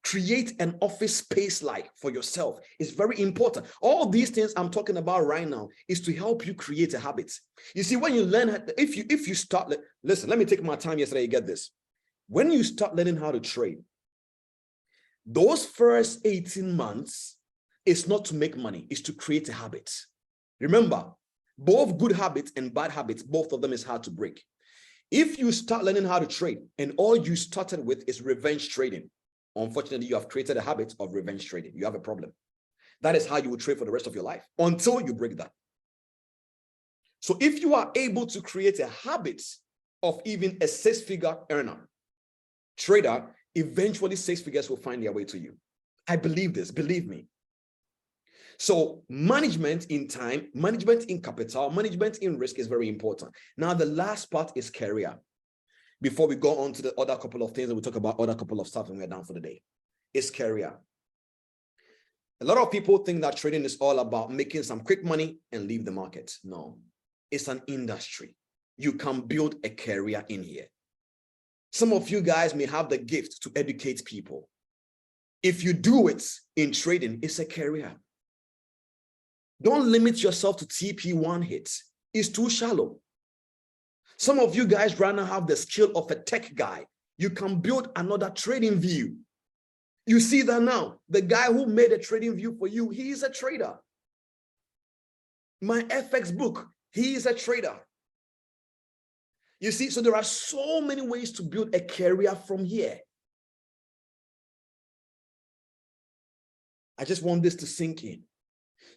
Create an office space like for yourself. It's very important. All these things I'm talking about right now is to help you create a habit. You see, when you learn, if you start, listen, let me take my time yesterday, you get this. When you start learning how to trade, those first 18 months is not to make money, it's to create a habit. Remember, both good habits and bad habits, both of them is hard to break. If you start learning how to trade and all you started with is revenge trading, unfortunately, you have created a habit of revenge trading. You have a problem. That is how you will trade for the rest of your life until you break that. So if you are able to create a habit of even a six-figure earner, trader, eventually six figures will find their way to you. I believe this, believe me. So management in time, management in capital, management in risk is very important. Now, the last part is career. Before we go on to the other couple of things and we talk about other couple of stuff and we're done for the day, is career. A lot of people think that trading is all about making some quick money and leave the market. No, it's an industry. You can build a career in here. Some of you guys may have the gift to educate people. If you do it in trading, it's a career. Don't limit yourself to TP1 hits. It's too shallow. Some of you guys right now have the skill of a tech guy. You can build another trading view. You see that now. The guy who made a trading view for you, he is a trader. My FX book, he is a trader. You see, so there are so many ways to build a career from here. I just want this to sink in.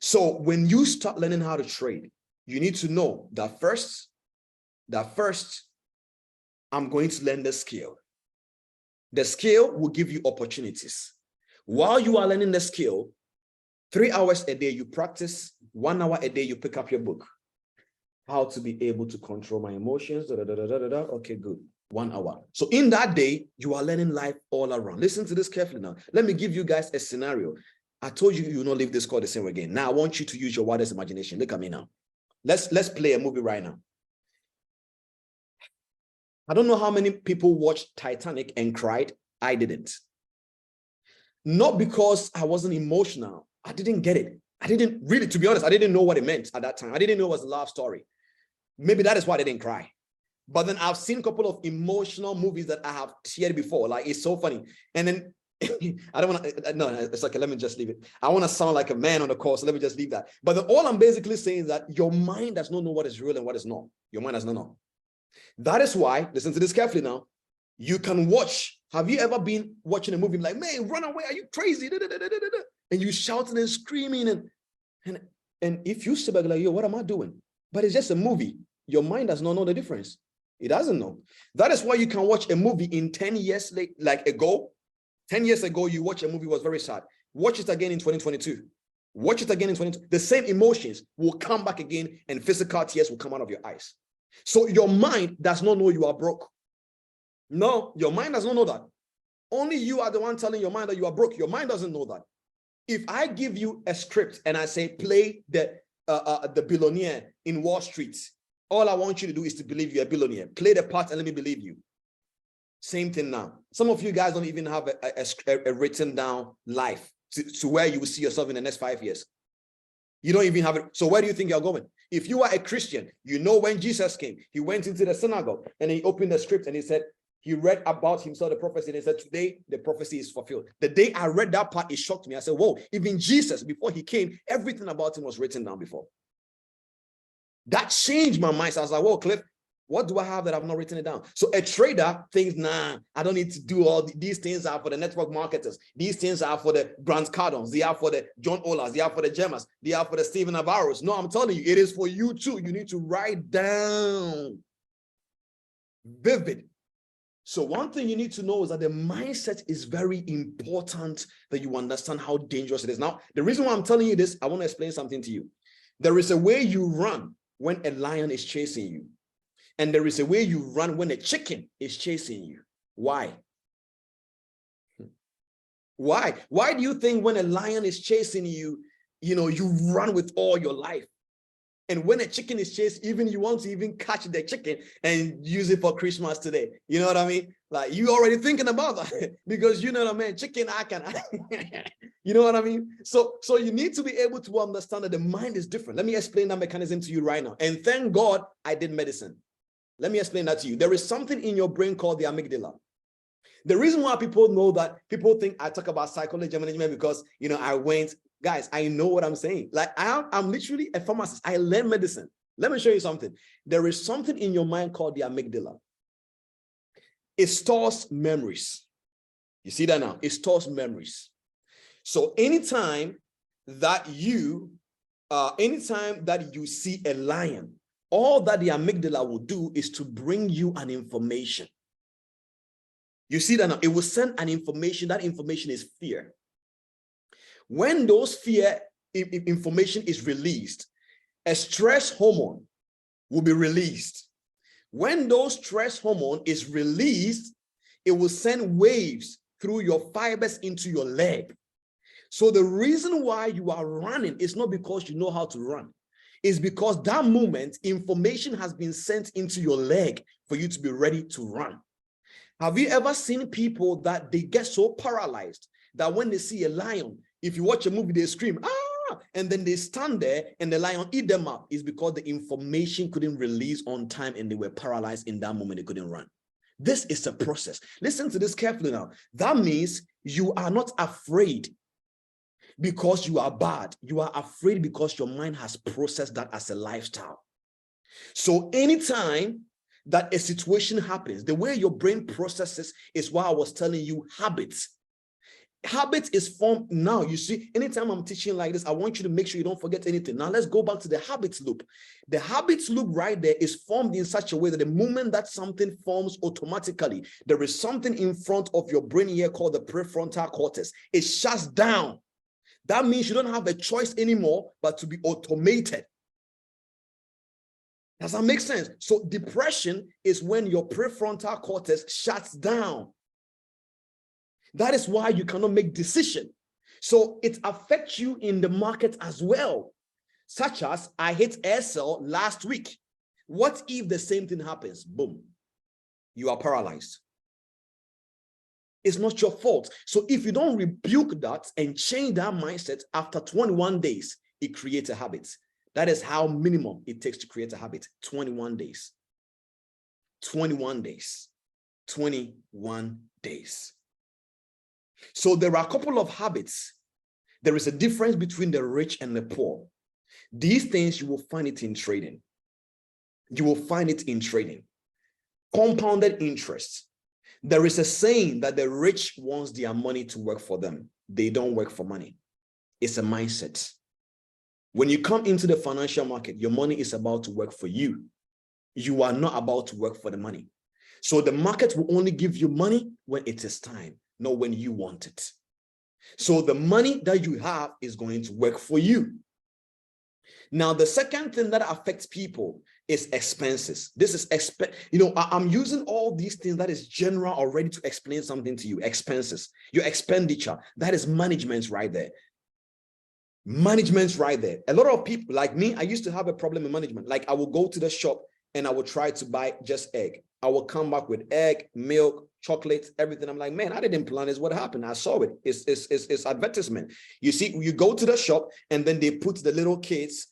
So when you start learning how to trade, you need to know that first, I'm going to learn the skill. The skill will give you opportunities. While you are learning the skill, 3 hours a day you practice, 1 hour a day you pick up your book. How to be able to control my emotions. Okay, good. 1 hour. So in that day, you are learning life all around. Listen to this carefully now. Let me give you guys a scenario. I told you you will not leave this call the same way again. Now I want you to use your wildest imagination. Look at me now. Let's play a movie right now. I don't know how many people watched Titanic and cried. I didn't. Not because I wasn't emotional. I didn't get it. I didn't really, to be honest, I didn't know what it meant at that time. I didn't know it was a love story. Maybe that is why I didn't cry. But then I've seen a couple of emotional movies that I have shared before. Like, it's so funny. And then I don't want to, no, it's okay, let me just leave it. I want to sound like a man on the call, so let me just leave that. But then all I'm basically saying is that your mind does not know what is real and what is not. Your mind does not know. That is why, listen to this carefully now, you can watch. Have you ever been watching a movie like, man, run away, are you crazy? And you shouting and screaming. And if you sit back like, yo, what am I doing? But it's just a movie. Your mind does not know the difference. It doesn't know. That is why you can watch a movie in 10 years ago. 10 years ago, you watch a movie, was very sad. Watch it again in 2022. Watch it again in 2022. The same emotions will come back again and physical tears will come out of your eyes. So your mind does not know you are broke. No, your mind does not know that. Only you are the one telling your mind that you are broke. Your mind doesn't know that. If I give you a script and I say, play the billionaire in Wall Street, all I want you to do is to believe you're a billionaire. Play the part and let me believe you. Same thing now. Some of you guys don't even have a written down life to where you will see yourself in the next 5 years. You don't even have it. So where do you think you're going? If you are a Christian, you know when Jesus came, he went into the synagogue and he opened the script and he said, he read about himself, the prophecy, and he said, today the prophecy is fulfilled. The day I read that part, it shocked me. I said, whoa, even Jesus, before he came, everything about him was written down before. That changed my mind. So I was like, whoa, Cliff, what do I have that I've not written it down? So a trader thinks, nah, I don't need to do all these things are for the network marketers. These things are for the Grant Cardons. They are for the John Olas. They are for the Gemmas. They are for the Stephen Navarros. No, I'm telling you, it is for you too. You need to write down. Vivid. So one thing you need to know is that the mindset is very important, that you understand how dangerous it is. Now, the reason why I'm telling you this, I want to explain something to you. There is a way you run when a lion is chasing you. And there is a way you run when a chicken is chasing you. Why? Why? Why do you think when a lion is chasing you, you run with all your life? And when a chicken is chased, even you want to even catch the chicken and use it for Christmas today. You know what I mean? Like you already thinking about that because you know what I mean? Chicken, I can, you know what I mean? So you need to be able to understand that the mind is different. Let me explain that mechanism to you right now. And thank God I did medicine. Let me explain that to you. There is something in your brain called the amygdala. The reason why people know that, people think I talk about psychology management because, guys, I know what I'm saying. Like I'm literally a pharmacist. I learn medicine. Let me show you something. There is something in your mind called the amygdala. It stores memories. You see that now? It stores memories. So anytime that you see a lion, all that the amygdala will do is to bring you an information. You see that now? It will send an information. That information is fear. When those fear information is released, a stress hormone will be released. When those stress hormone is released, it will send waves through your fibers into your leg. So the reason why you are running is not because you know how to run. It's because that moment, information has been sent into your leg for you to be ready to run. Have you ever seen people that they get so paralyzed that when they see a lion, if you watch a movie, they scream, ah, and then they stand there and the lion eat them up? It's because the information couldn't release on time and they were paralyzed in that moment. They couldn't run. This is a process. Listen to this carefully now. That means you are not afraid because you are bad. You are afraid because your mind has processed that as a lifestyle. So anytime that a situation happens, the way your brain processes is why I was telling you habits. Habits is formed now. You see, anytime I'm teaching like this, I want you to make sure you don't forget anything. Now let's go back to the habits loop. The habits loop right there is formed in such a way that the moment that something forms automatically, there is something in front of your brain here called the prefrontal cortex. It shuts down. That means you don't have a choice anymore but to be automated. Does that make sense? So depression is when your prefrontal cortex shuts down. That is why you cannot make decisions. So it affects you in the market as well, such as I hit Aircel last week. What if the same thing happens? Boom, you are paralyzed. It's not your fault. So if you don't rebuke that and change that mindset, after 21 days, it creates a habit. That is how minimum it takes to create a habit. 21 days. 21 days. 21 days. So there are a couple of habits. There is a difference between the rich and the poor. These things you will find it in trading. You will find it in trading. Compounded interest. There is a saying that the rich wants their money to work for them. They don't work for money. It's a mindset. When you come into the financial market, your money is about to work for you. You are not about to work for the money. So the market will only give you money when it is time, not when you want it. So the money that you have is going to work for you. Now, the second thing that affects people is expenses. This is, I'm using all these things that is general already to explain something to you. Expenses, your expenditure, that is management right there. Management right there. A lot of people like me, I used to have a problem in management. Like I will go to the shop and I will try to buy just egg. I will come back with egg, milk, chocolate, everything. I'm like, man, I didn't plan this. What happened? I saw it. It's advertisement. You see, you go to the shop and then they put the little kids,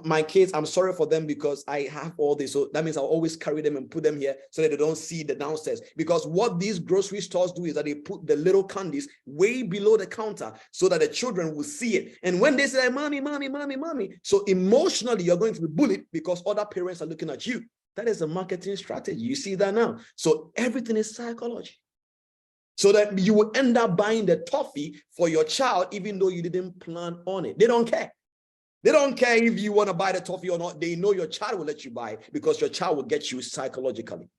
my kids, I'm sorry for them because I have all this. So that means I'll always carry them and put them here so that they don't see the downstairs. Because what these grocery stores do is that they put the little candies way below the counter so that the children will see it. And when they say, mommy, mommy, mommy, mommy, so emotionally you're going to be bullied because other parents are looking at you. That is a marketing strategy. You see that now. So everything is psychology. So that you will end up buying the toffee for your child, even though you didn't plan on it. They don't care. They don't care if you want to buy the toffee or not. They know your child will let you buy it because your child will get you psychologically.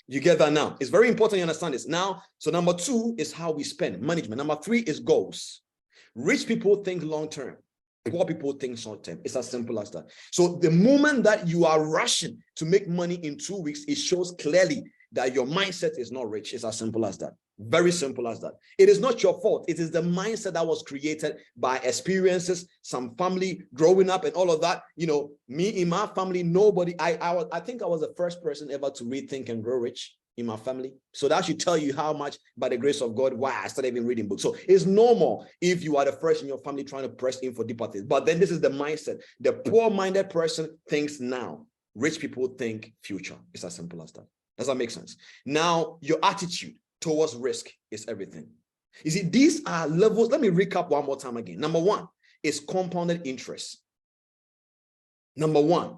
You get that now? It's very important you understand this. Now, so number 2 is how we spend, management. Number 3 is goals. Rich people think long-term. Poor people think short-term. It's as simple as that. So the moment that you are rushing to make money in 2 weeks, it shows clearly that your mindset is not rich. It's as simple as that. Very simple as that. It is not your fault. It is the mindset that was created by experiences, some family growing up and all of that. You know, me in my family, nobody, I think I was the first person ever to read Think and Grow Rich in my family. So that should tell you how much, by the grace of God, why I started even reading books. So it's normal if you are the first in your family trying to press in for deeper things. But then this is the mindset. The poor-minded person thinks now. Rich people think future. It's as simple as that. Does that make sense? Now, your attitude towards risk is everything. You see, these are levels. Let me recap one more time again. Number one is compounded interest. Number one,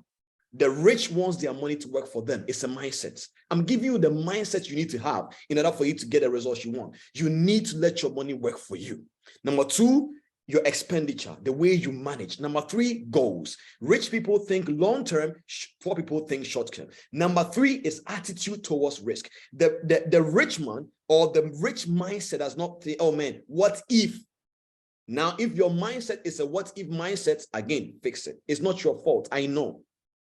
the rich wants their money to work for them. It's a mindset. I'm giving you the mindset you need to have in order for you to get the results you want. You need to let your money work for you. Number two, your expenditure, the way you manage. Number three, goals. Rich people think long-term, poor people think short-term. Number three is attitude towards risk. The rich man or the rich mindset does not think, oh man, what if? Now, if your mindset is a what if mindset, again, fix it. It's not your fault. I know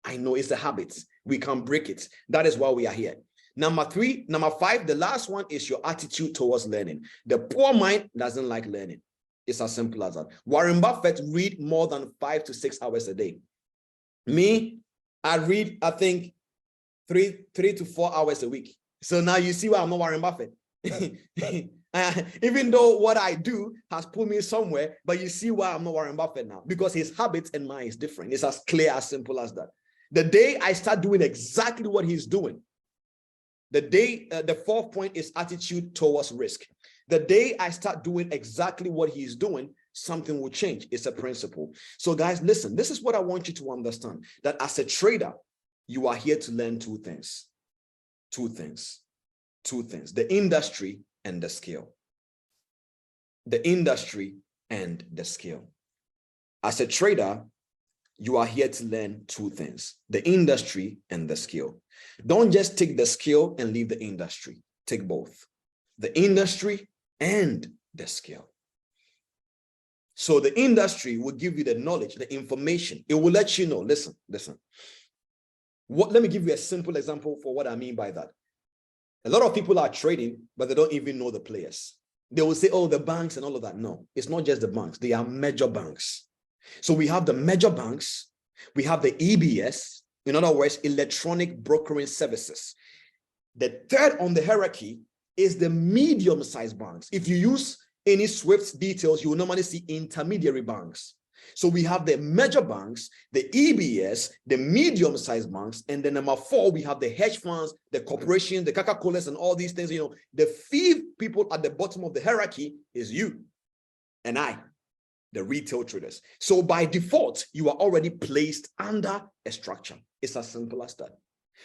it's a habit. We can break it. That is why we are here. Number five, the last one is your attitude towards learning. The poor mind doesn't like learning. It's as simple as that. Warren Buffett read more than 5 to 6 hours a day. Me, I read, I think, 3 to 4 hours a week. So now you see why I'm not Warren Buffett. Even though what I do has put me somewhere, but you see why I'm not Warren Buffett now, because his habits and mine is different. It's as clear, as simple as that. The day I start doing exactly what he's doing, the fourth point is attitude towards risk. The day I start doing exactly what he's doing, something will change. It's a principle. So guys, listen, this is what I want you to understand, that as a trader, you are here to learn two things, the industry and the skill. The industry and the skill. As a trader, you are here to learn two things, the industry and the skill. Don't just take the skill and leave the industry. Take both, the industry and the skill. So the industry will give you the knowledge, the information. It will let you know, listen. Let me give you a simple example for what I mean by that. A lot of people are trading, but they don't even know the players. They will say, oh, the banks and all of that. No, it's not just the banks. They are major banks. So we have the major banks. We have the EBS, in other words, electronic brokering services. The third on the hierarchy is the medium-sized banks. If you use any SWIFT details, you will normally see intermediary banks. So we have the major banks, the EBS, the medium-sized banks, and then number four, we have the hedge funds, the corporations, the Coca-Colas, and all these things. You know, the fifth people at the bottom of the hierarchy is you and I, the retail traders. So by default, you are already placed under a structure. It's as simple as that.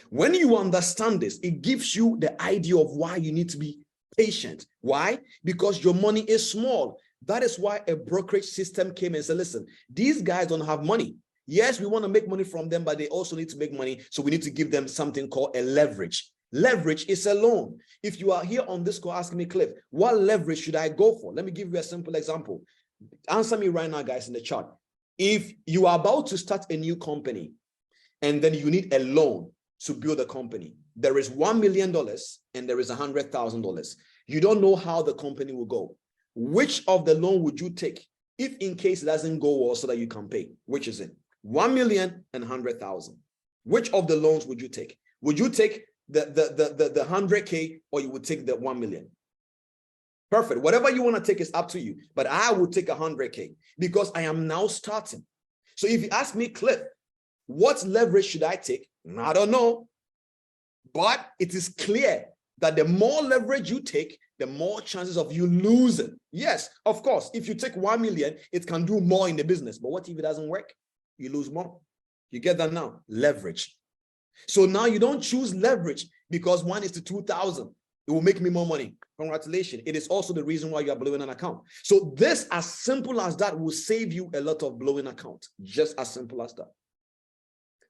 When you understand this, it gives you the idea of why you need to be patient. Why? Because your money is small. That is why a brokerage system came and said, listen, these guys don't have money. Yes, we want to make money from them, but they also need to make money. So we need to give them something called a leverage. Leverage is a loan. If you are here on this call asking me, Cliff, what leverage should I go for? Let me give you a simple example. Answer me right now, guys, in the chat. If you are about to start a new company and then you need a loan to build a company, there is $1 million and there is $100,000. You don't know how the company will go. Which of the loan would you take if in case it doesn't go well so that you can pay? Which is it? 1 million and 100,000. Which of the loans would you take? Would you take the 100K or you would take the 1 million? Perfect. Whatever you want to take is up to you. But I would take 100K because I am now starting. So if you ask me, Cliff, what leverage should I take? I don't know. But it is clear that the more leverage you take, the more chances of you losing. Yes, of course, if you take 1 million, it can do more in the business. But what if it doesn't work? You lose more. You get that now? Leverage. So now you don't choose leverage because 1 is to 2,000. It will make me more money. Congratulations. It is also the reason why you are blowing an account. So this, as simple as that, will save you a lot of blowing account. Just as simple as that.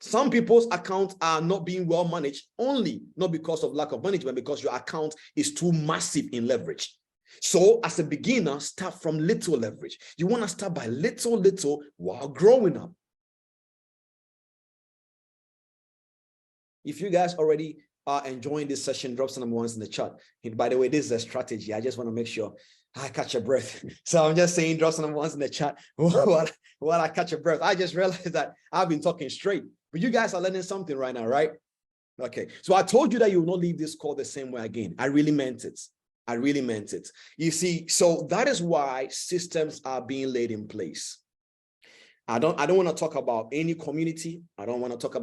Some people's accounts are not being well managed only not because of lack of management, because your account is too massive in leverage. So as a beginner, start from little leverage. You want to start by little while growing up. If you guys already are enjoying this session, drop some number ones in the chat. And by the way, this is a strategy. I just want to make sure I catch a breath. So I'm just saying, drop some number ones in the chat while I catch a breath. I just realized that I've been talking straight, but you guys are learning something right now, right? Okay. So I told you that you will not leave this call the same way again. I really meant it. I really meant it. You see, so that is why systems are being laid in place. I don't want to talk about any community. I want to talk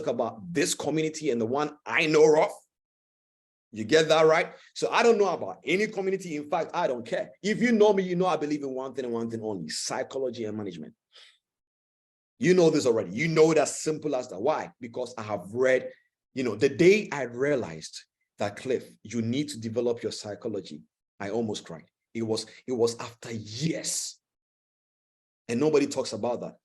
about this community and the one I know of. You get that, right? So I don't know about any community. In fact, I don't care. If you know me, you know I believe in one thing and one thing only: psychology and management. You know this already. You know it as simple as that. Why? Because I have read, the day I realized that, Cliff, you need to develop your psychology, I almost cried. It was after years. And nobody talks about that.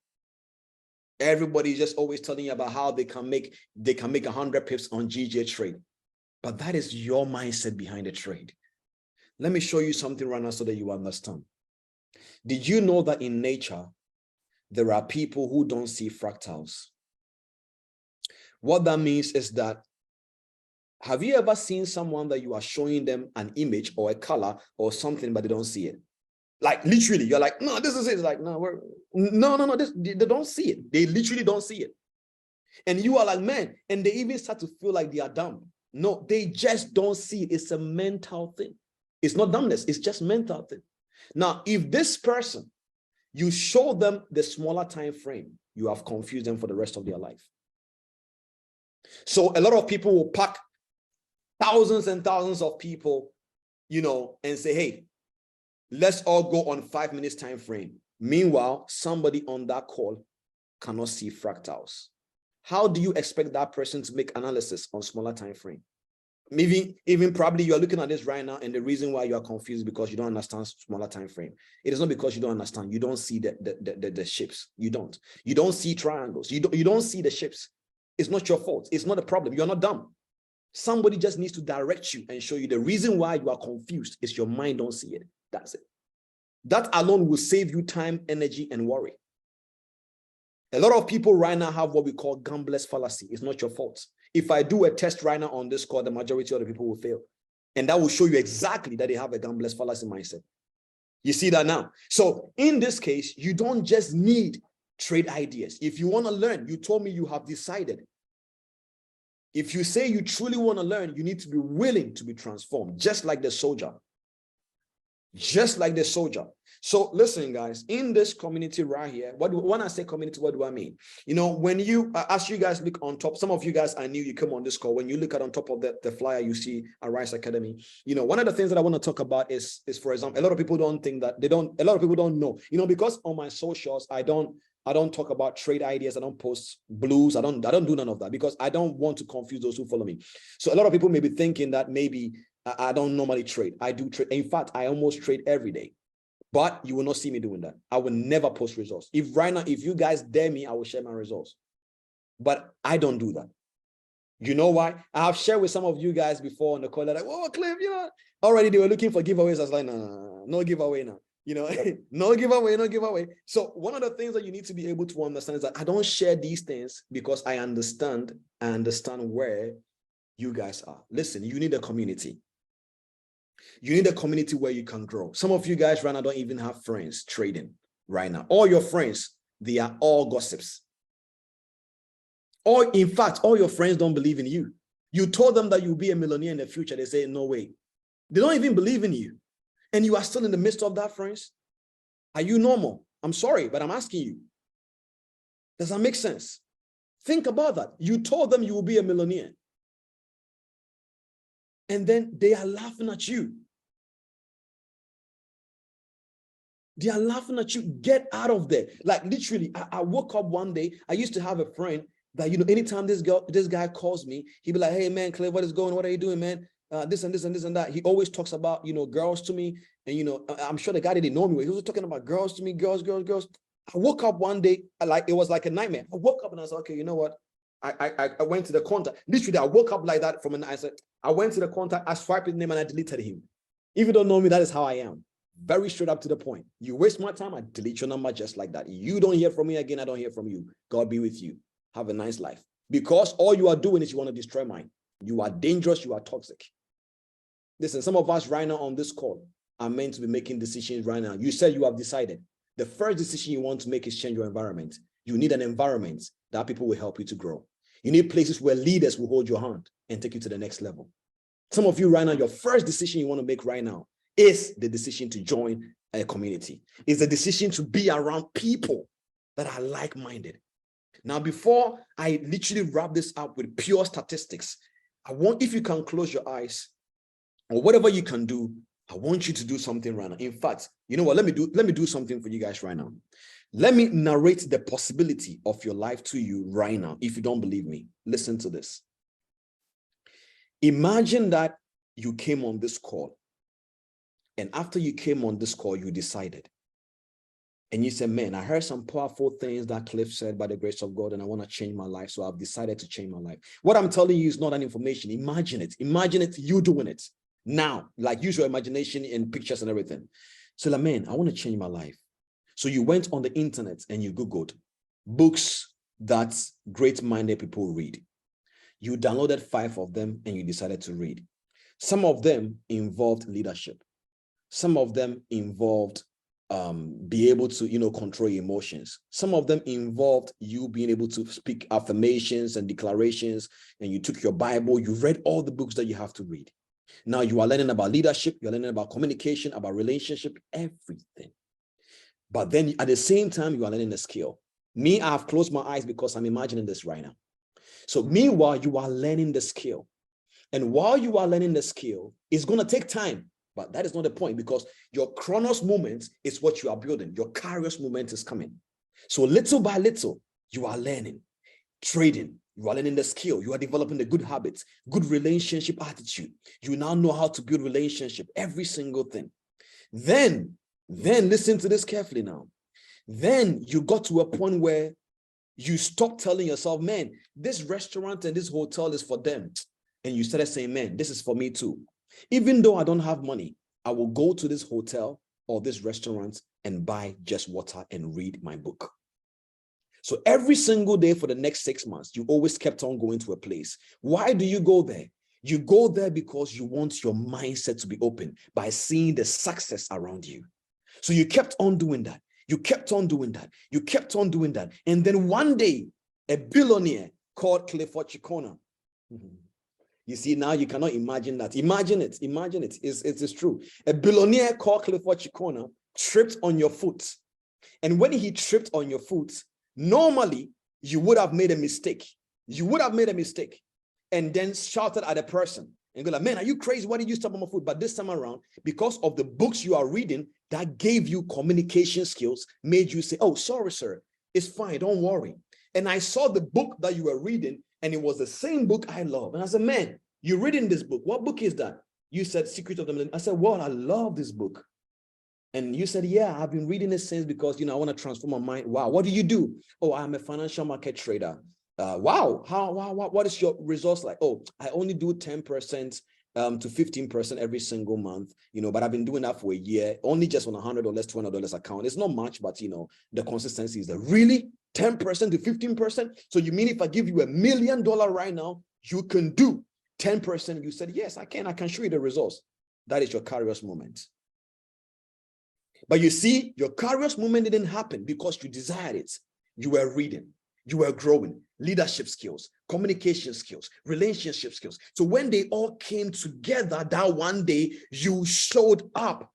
Everybody's just always telling you about how they can make 100 pips on GJ trade. But that is your mindset behind the trade. Let me show you something right now so that you understand. Did you know that in nature, there are people who don't see fractals? What that means is that, have you ever seen someone that you are showing them an image or a color or something, but they don't see it? Like literally, you're like, no, this is it. It's like, no, they don't see it. They literally don't see it. And you are like, man, and they even start to feel like they are dumb. No, they just don't see it. It's a mental thing. It's not dumbness. It's just mental thing. Now, if this person, you show them the smaller time frame, you have confused them for the rest of their life. So a lot of people will pack thousands and thousands of people, and say, hey, let's all go on 5 minutes time frame. Meanwhile, somebody on that call cannot see fractals. How do you expect that person to make analysis on smaller time frame? Even probably you are looking at this right now, and the reason why you are confused is because you don't understand smaller time frame. It is not because you don't understand. You don't see the shapes. You don't see triangles. You don't see the shapes. It's not your fault. It's not a problem. You're not dumb. Somebody just needs to direct you and show you the reason why you are confused is your mind don't see it. That's it. That alone will save you time, energy, and worry. A lot of people right now have what we call gambler's fallacy. It's not your fault. If I do a test right now on this call, the majority of the people will fail. And that will show you exactly that they have a gambler's fallacy mindset. You see that now? So in this case, you don't just need trade ideas. If you want to learn, you told me you have decided. If you say you truly want to learn, you need to be willing to be transformed, just like the soldier. Just like the soldier. So listen, guys, in this community right here, when I say community, what do I mean? When you, as you guys look on top, some of you guys, I knew you come on this call. When you look at on top of the flyer, you see Arise Academy. One of the things that I want to talk about is, for example, a lot of people don't think that a lot of people don't know, because on my socials, I don't talk about trade ideas. I don't post blues. I don't do none of that because I don't want to confuse those who follow me. So a lot of people may be thinking that maybe I don't normally trade. I do trade. In fact, I almost trade every day, but you will not see me doing that. I will never post results. If you guys dare me, I will share my results, but I don't do that. You know why? I have shared with some of you guys before on the call that like, oh, Cliff, already they were looking for giveaways. I was like, no giveaway now. No giveaway. So one of the things that you need to be able to understand is that I don't share these things because I understand where you guys are. Listen, you need a community. You need a community where you can grow. Some of you guys right now don't even have friends trading right now. All your friends, they are all gossips. Or in fact, all your friends don't believe in you. You told them that you'll be a millionaire in the future. They say, no way. They don't even believe in you. And you are still in the midst of that, friends. Are you normal? I'm sorry, but I'm asking you. Does that make sense? Think about that. You told them you will be a millionaire. And then they are laughing at you. They are laughing at you. Get out of there. Like literally, I woke up one day. I used to have a friend that, anytime this guy calls me, he'd be like, hey man, Clay, what is going on? What are you doing, man? This and this and this and that. He always talks about, girls to me. And, I'm sure the guy didn't know me. He was talking about girls to me, girls. I woke up one day, it was like a nightmare. I woke up and I said, okay, you know what? I went to the contact. Literally, I woke up like that I went to the contact, I swiped his name and I deleted him. If you don't know me, that is how I am. Very straight up to the point. You waste my time, I delete your number just like that. You don't hear from me again, I don't hear from you. God be with you. Have a nice life. Because all you are doing is you want to destroy mine. You are dangerous. You are toxic. Listen, some of us right now on this call are meant to be making decisions right now. You said you have decided. The first decision you want to make is change your environment. You need an environment that people will help you to grow. You need places where leaders will hold your hand and take you to the next level. Some of you right now, your first decision you want to make right now is the decision to join a community. It's the decision to be around people that are like-minded. Now, before I literally wrap this up with pure statistics, I want, if you can close your eyes or whatever you can do, I want you to do something right now. In fact, you know what? Let me do something for you guys right now. Let me narrate the possibility of your life to you right now. If you don't believe me, listen to this. Imagine that you came on this call, and after you came on this call, you decided. And you said, man, I heard some powerful things that Cliff said by the grace of God, and I want to change my life. So I've decided to change my life. What I'm telling you is not an information. Imagine it. Imagine it, you doing it now. Like, use your imagination and pictures and everything. So like, man, I want to change my life. So you went on the internet and you Googled books that great-minded people read. You downloaded 5 of them and you decided to read. Some of them involved leadership. Some of them involved be able to, control your emotions. Some of them involved you being able to speak affirmations and declarations, and you took your Bible, you read all the books that you have to read. Now you are learning about leadership, you're learning about communication, about relationship, everything. But then at the same time, you are learning a skill. Me, I have closed my eyes because I'm imagining this right now. So meanwhile, you are learning the skill. And while you are learning the skill, it's going to take time. But that is not the point, because your chronos moment is what you are building. Your kairos moment is coming. So little by little, you are learning, trading. You are learning the skill. You are developing the good habits, good relationship attitude. You now know how to build relationship, every single thing. Then listen to this carefully now. Then you got to a point where you stop telling yourself, man, this restaurant and this hotel is for them. And you started saying, man, this is for me too. Even though I don't have money, I will go to this hotel or this restaurant and buy just water and read my book. So every single day for the next 6 months, you always kept on going to a place. Why do you go there? You go there because you want your mindset to be open by seeing the success around you. So you kept on doing that. You kept on doing that. You kept on doing that. And then one day, a billionaire called Clifford Chikona. You see, now you cannot imagine that. Imagine it. Imagine it. It's true. A billionaire called Clifford Chikona tripped on your foot. And when he tripped on your foot, normally you would have made a mistake. You would have made a mistake and then shouted at a person and go like, man, are you crazy? Why did you step on my foot? But this time around, because of the books you are reading that gave you communication skills, made you say, oh, sorry, sir. It's fine. Don't worry. And I saw the book that you were reading, and it was the same book I love. And I said, man, you're reading this book. What book is that? You said Secret of the Millennium. I said, well, I love this book. And you said, yeah, I've been reading it since because, I want to transform my mind. Wow. What do you do? Oh, I'm a financial market trader. Wow. What is your results like? Oh, I only do 10% to 15% every single month, but I've been doing that for a year, only just on $100, $200 account. It's not much, but the consistency is there. Really? 10% to 15%? So you mean if I give you $1 million right now, you can do 10%? You said, yes, I can show you the results. That is your kairos moment. But you see, your kairos moment didn't happen because you desired it. You were reading, you were growing, leadership skills, communication skills, relationship skills. So when they all came together, that one day you showed up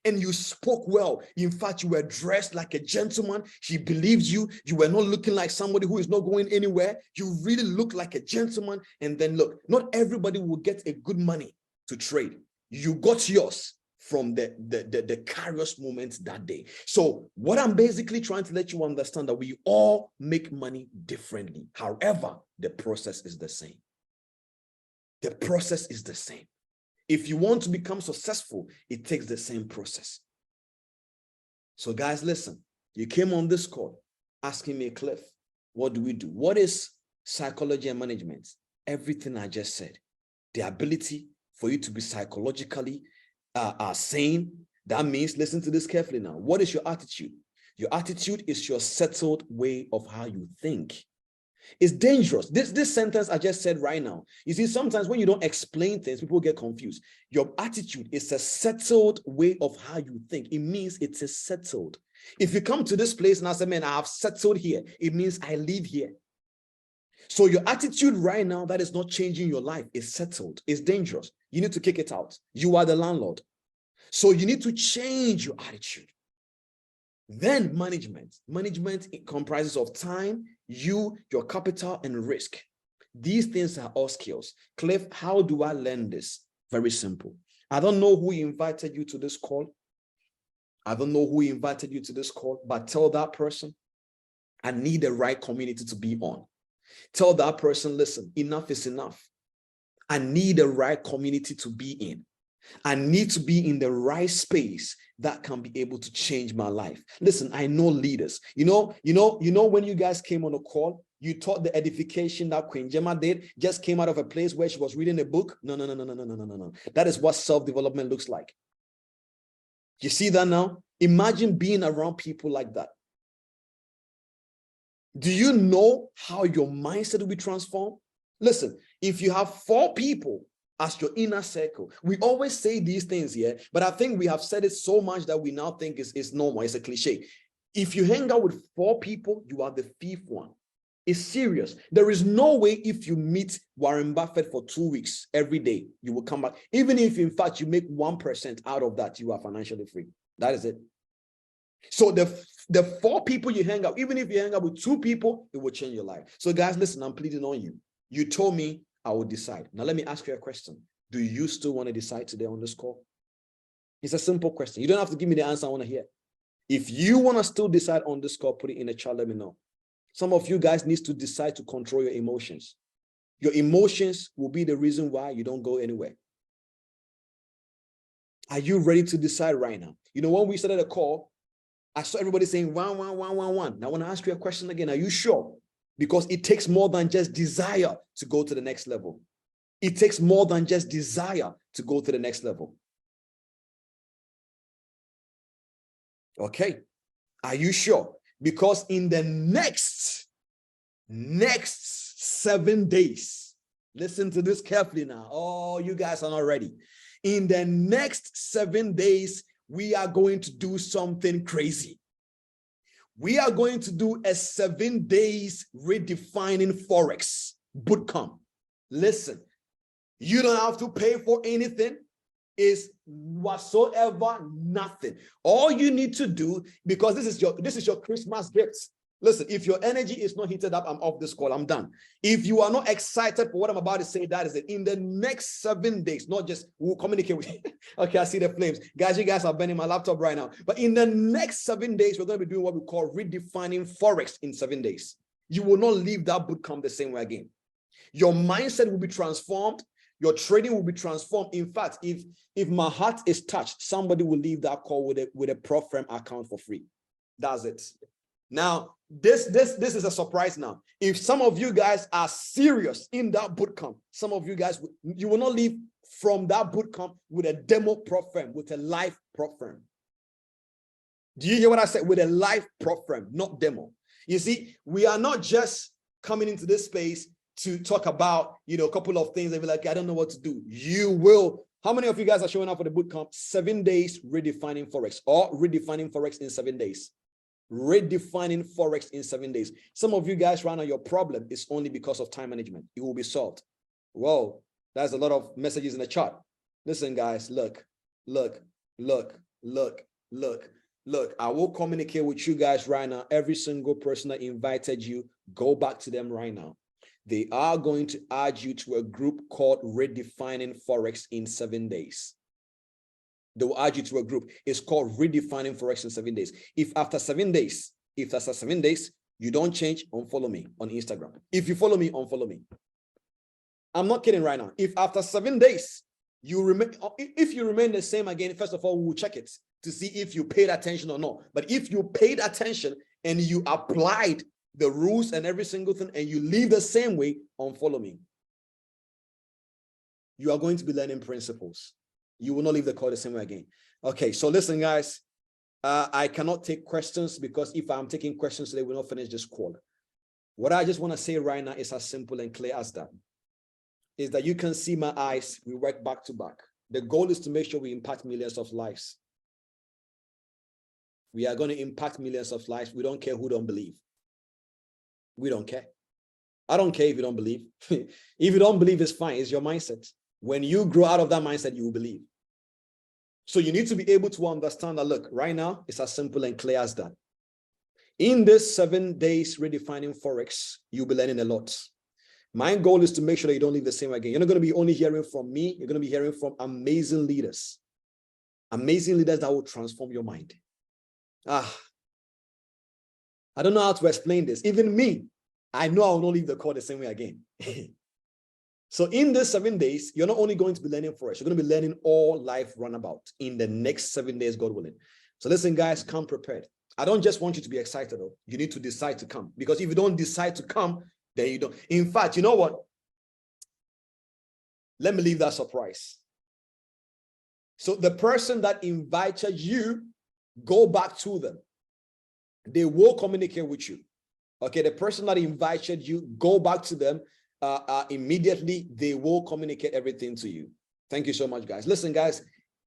and you spoke well. In fact, you were dressed like a gentleman. She believed you. You were not looking like somebody who is not going anywhere. You really looked like a gentleman. And then look, not everybody will get a good money to trade. You got yours from the kairos moment that day. So what I'm basically trying to let you understand, that we all make money differently. However, the process is the same. The process is the same. If you want to become successful, it takes the same process. So guys, listen, you came on this call asking me, Cliff, what do we do? What is psychology and management? Everything I just said. The ability for you to be psychologically sane. That means, listen to this carefully now. What is your attitude? Your attitude is your settled way of how you think. It's dangerous. This sentence I just said right now. You see, sometimes when you don't explain things, people get confused. Your attitude is a settled way of how you think. It means it's a settled. If you come to this place and I say, man, I have settled here, it means I live here. So your attitude right now that is not changing your life is settled. It's dangerous. You need to kick it out. You are the landlord. So you need to change your attitude. Then management. Management, it comprises of time, your capital, and risk. These things are all skills. Cliff, how do I learn this? Very simple. I don't know who invited you to this call. But tell that person, I need the right community to be on. Tell that person, listen, enough is enough. I need the right community to be in. I need to be in the right space that can be able to change my life. Listen, I know leaders. You know, when you guys came on a call, you thought the edification that Queen Gemma did just came out of a place where she was reading a book. No. That is what self-development looks like. You see that now? Imagine being around people like that. Do you know how your mindset will be transformed? Listen, if you have 4 people as your inner circle, we always say these things here, but I think we have said it so much that we now think it's normal. It's a cliche. If you hang out with 4 people, you are the 5th one. It's serious. There is no way if you meet Warren Buffett for 2 weeks every day, you will come back. Even if, in fact, you make 1% out of that, you are financially free. That is it. So the 4 people you hang out, even if you hang out with 2 people, it will change your life. So guys, listen, I'm pleading on you. You told me I will decide. Now let me ask you a question. Do you still want to decide today on this call? It's a simple question. You don't have to give me the answer I want to hear. If you want to still decide on this call, put it in the chat, let me know. Some of you guys need to decide to control your emotions. Your emotions will be the reason why you don't go anywhere. Are you ready to decide right now? You know, when we started a call, I saw everybody saying 1, 1, 1, 1, 1. Now I want to ask you a question again. Are you sure? Because it takes more than just desire to go to the next level. It takes more than just desire to go to the next level. Okay. Are you sure? Because in the next 7 days, listen to this carefully now. Oh, you guys are not ready. In the next 7 days, we are going to do something crazy. We are going to do a 7 days redefining Forex bootcamp. Listen, you don't have to pay for anything. Is whatsoever nothing. All you need to do, because this is your Christmas gift. Listen, if your energy is not heated up, I'm off this call. I'm done. If you are not excited for what I'm about to say, that is it. In the next 7 days, not just we'll communicate with you. Okay, I see the flames. Guys, you guys are burning my laptop right now. But in the next 7 days, we're going to be doing what we call redefining Forex in 7 days. You will not leave that bootcamp the same way again. Your mindset will be transformed. Your trading will be transformed. In fact, if my heart is touched, somebody will leave that call with a Pro Firm account for free. That's it. Now, this is a surprise now. If some of you guys are serious in that bootcamp, some of you guys, you will not leave from that bootcamp with a demo Pro Firm, with a live Pro Firm. Do you hear what I said? With a live Pro Firm, not demo. You see, we are not just coming into this space to talk about, a couple of things and be like, I don't know what to do. You will. How many of you guys are showing up for the bootcamp? 7 days redefining Forex, or redefining Forex in 7 days. Redefining Forex in 7 days. Some of you guys right now, your problem is only because of time management. It will be solved. Whoa, that's a lot of messages in the chat. Listen, guys, look. I will communicate with you guys right now. Every single person that invited you, go back to them right now. They are going to add you to a group called Redefining Forex in 7 days. They will add you to a group. It's called Redefining Forex in 7 days. If after 7 days, you don't change, unfollow me on Instagram. If you follow me, unfollow me. I'm not kidding right now. If after 7 days, if you remain the same again, first of all, we'll check it to see if you paid attention or not. But if you paid attention and you applied the rules and every single thing, and you leave the same way, unfollow me. You are going to be learning principles. You will not leave the call the same way again. Okay, so listen, guys. I cannot take questions because if I'm taking questions today, we'll not finish this call. What I just want to say right now is as simple and clear as that. Is that you can see my eyes, we work back to back. The goal is to make sure we impact millions of lives. We are going to impact millions of lives. We don't care who don't believe. We don't care. I don't care if you don't believe. If you don't believe, it's fine. It's your mindset. When you grow out of that mindset, you will believe. So you need to be able to understand that, look, right now, it's as simple and clear as that. In this 7 days redefining Forex, you'll be learning a lot. My goal is to make sure that you don't leave the same again. You're not going to be only hearing from me. You're going to be hearing from amazing leaders that will transform your mind. I don't know how to explain this. Even me, I know I will not leave the call the same way again. So in this 7 days, you're not only going to be learning Forex, you're going to be learning all life runabout in the next 7 days, God willing. So listen, guys, come prepared. I don't just want you to be excited, though. You need to decide to come. Because if you don't decide to come, then you don't. In fact, you know what? Let me leave that surprise. So the person that invited you, go back to them. They will communicate with you. Okay, the person that invited you, go back to them immediately. They will communicate everything to you. Thank you so much, guys. Listen, guys,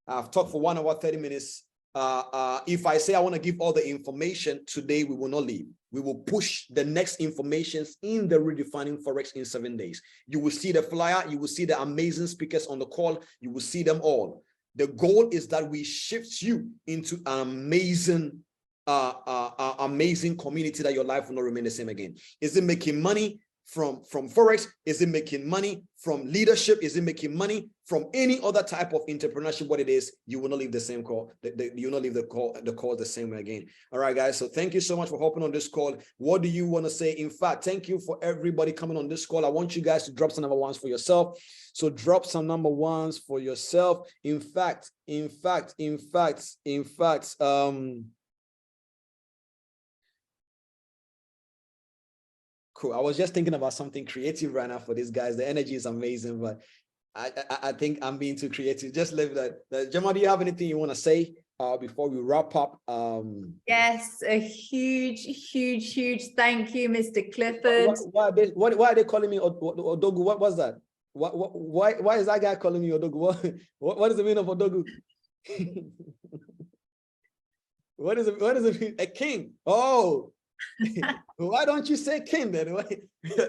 I've talked for 1 hour, 30 minutes. If I say I want to give all the information today, we will not leave. We will push the next informations in the Redefining Forex in 7 days. You will see the flyer. You will see the amazing speakers on the call. You will see them all. The goal is that we shift you into an amazing, amazing community that your life will not remain the same again. Is it making money from Forex? Is it making money from leadership? Is it making money from any other type of entrepreneurship? What it is, you will not leave the same call. You will not leave the call the same way again. All right, guys. So thank you so much for hopping on this call. What do you want to say? In fact, thank you for everybody coming on this call. I want you guys to drop some number ones for yourself. So drop some number ones for yourself. In fact, cool. I was just thinking about something creative right now for these guys. The energy is amazing, but I think I'm being too creative. Just leave that. Gemma, do you have anything you want to say before we wrap up? Yes, a huge thank you, Mr. Clifford. Why are they calling me Odogu? What was that? Why is that guy calling me Odogu? What is the meaning of Odogu? What does it mean? A king. Oh. Why don't you say king then?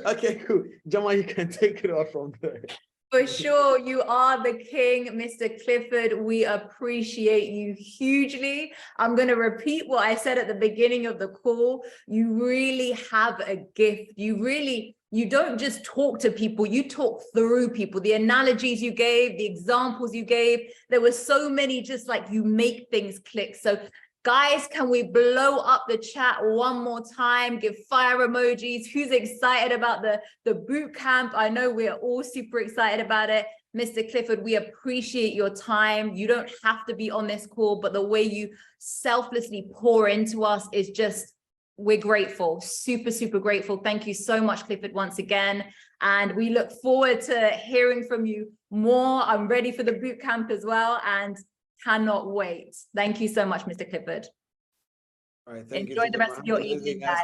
Okay, cool. Jamal, you can take it off from there. For sure, you are the king, Mr. Clifford. We appreciate you hugely. I'm going to repeat what I said at the beginning of the call. You really have a gift. You don't just talk to people, you talk through people. The analogies you gave, the examples you gave, there were so many, just like you make things click. So guys, can we blow up the chat one more time? Give fire emojis. Who's excited about the boot camp? I know we're all super excited about it. Mr. Clifford, we appreciate your time. You don't have to be on this call, but the way you selflessly pour into us is just, we're grateful, super grateful. Thank you so much, Clifford, once again. And we look forward to hearing from you more. I'm ready for the boot camp as well. And cannot wait. Thank you so much, Mr. Clifford. All right, thank you. Enjoy the rest of your evening, guys.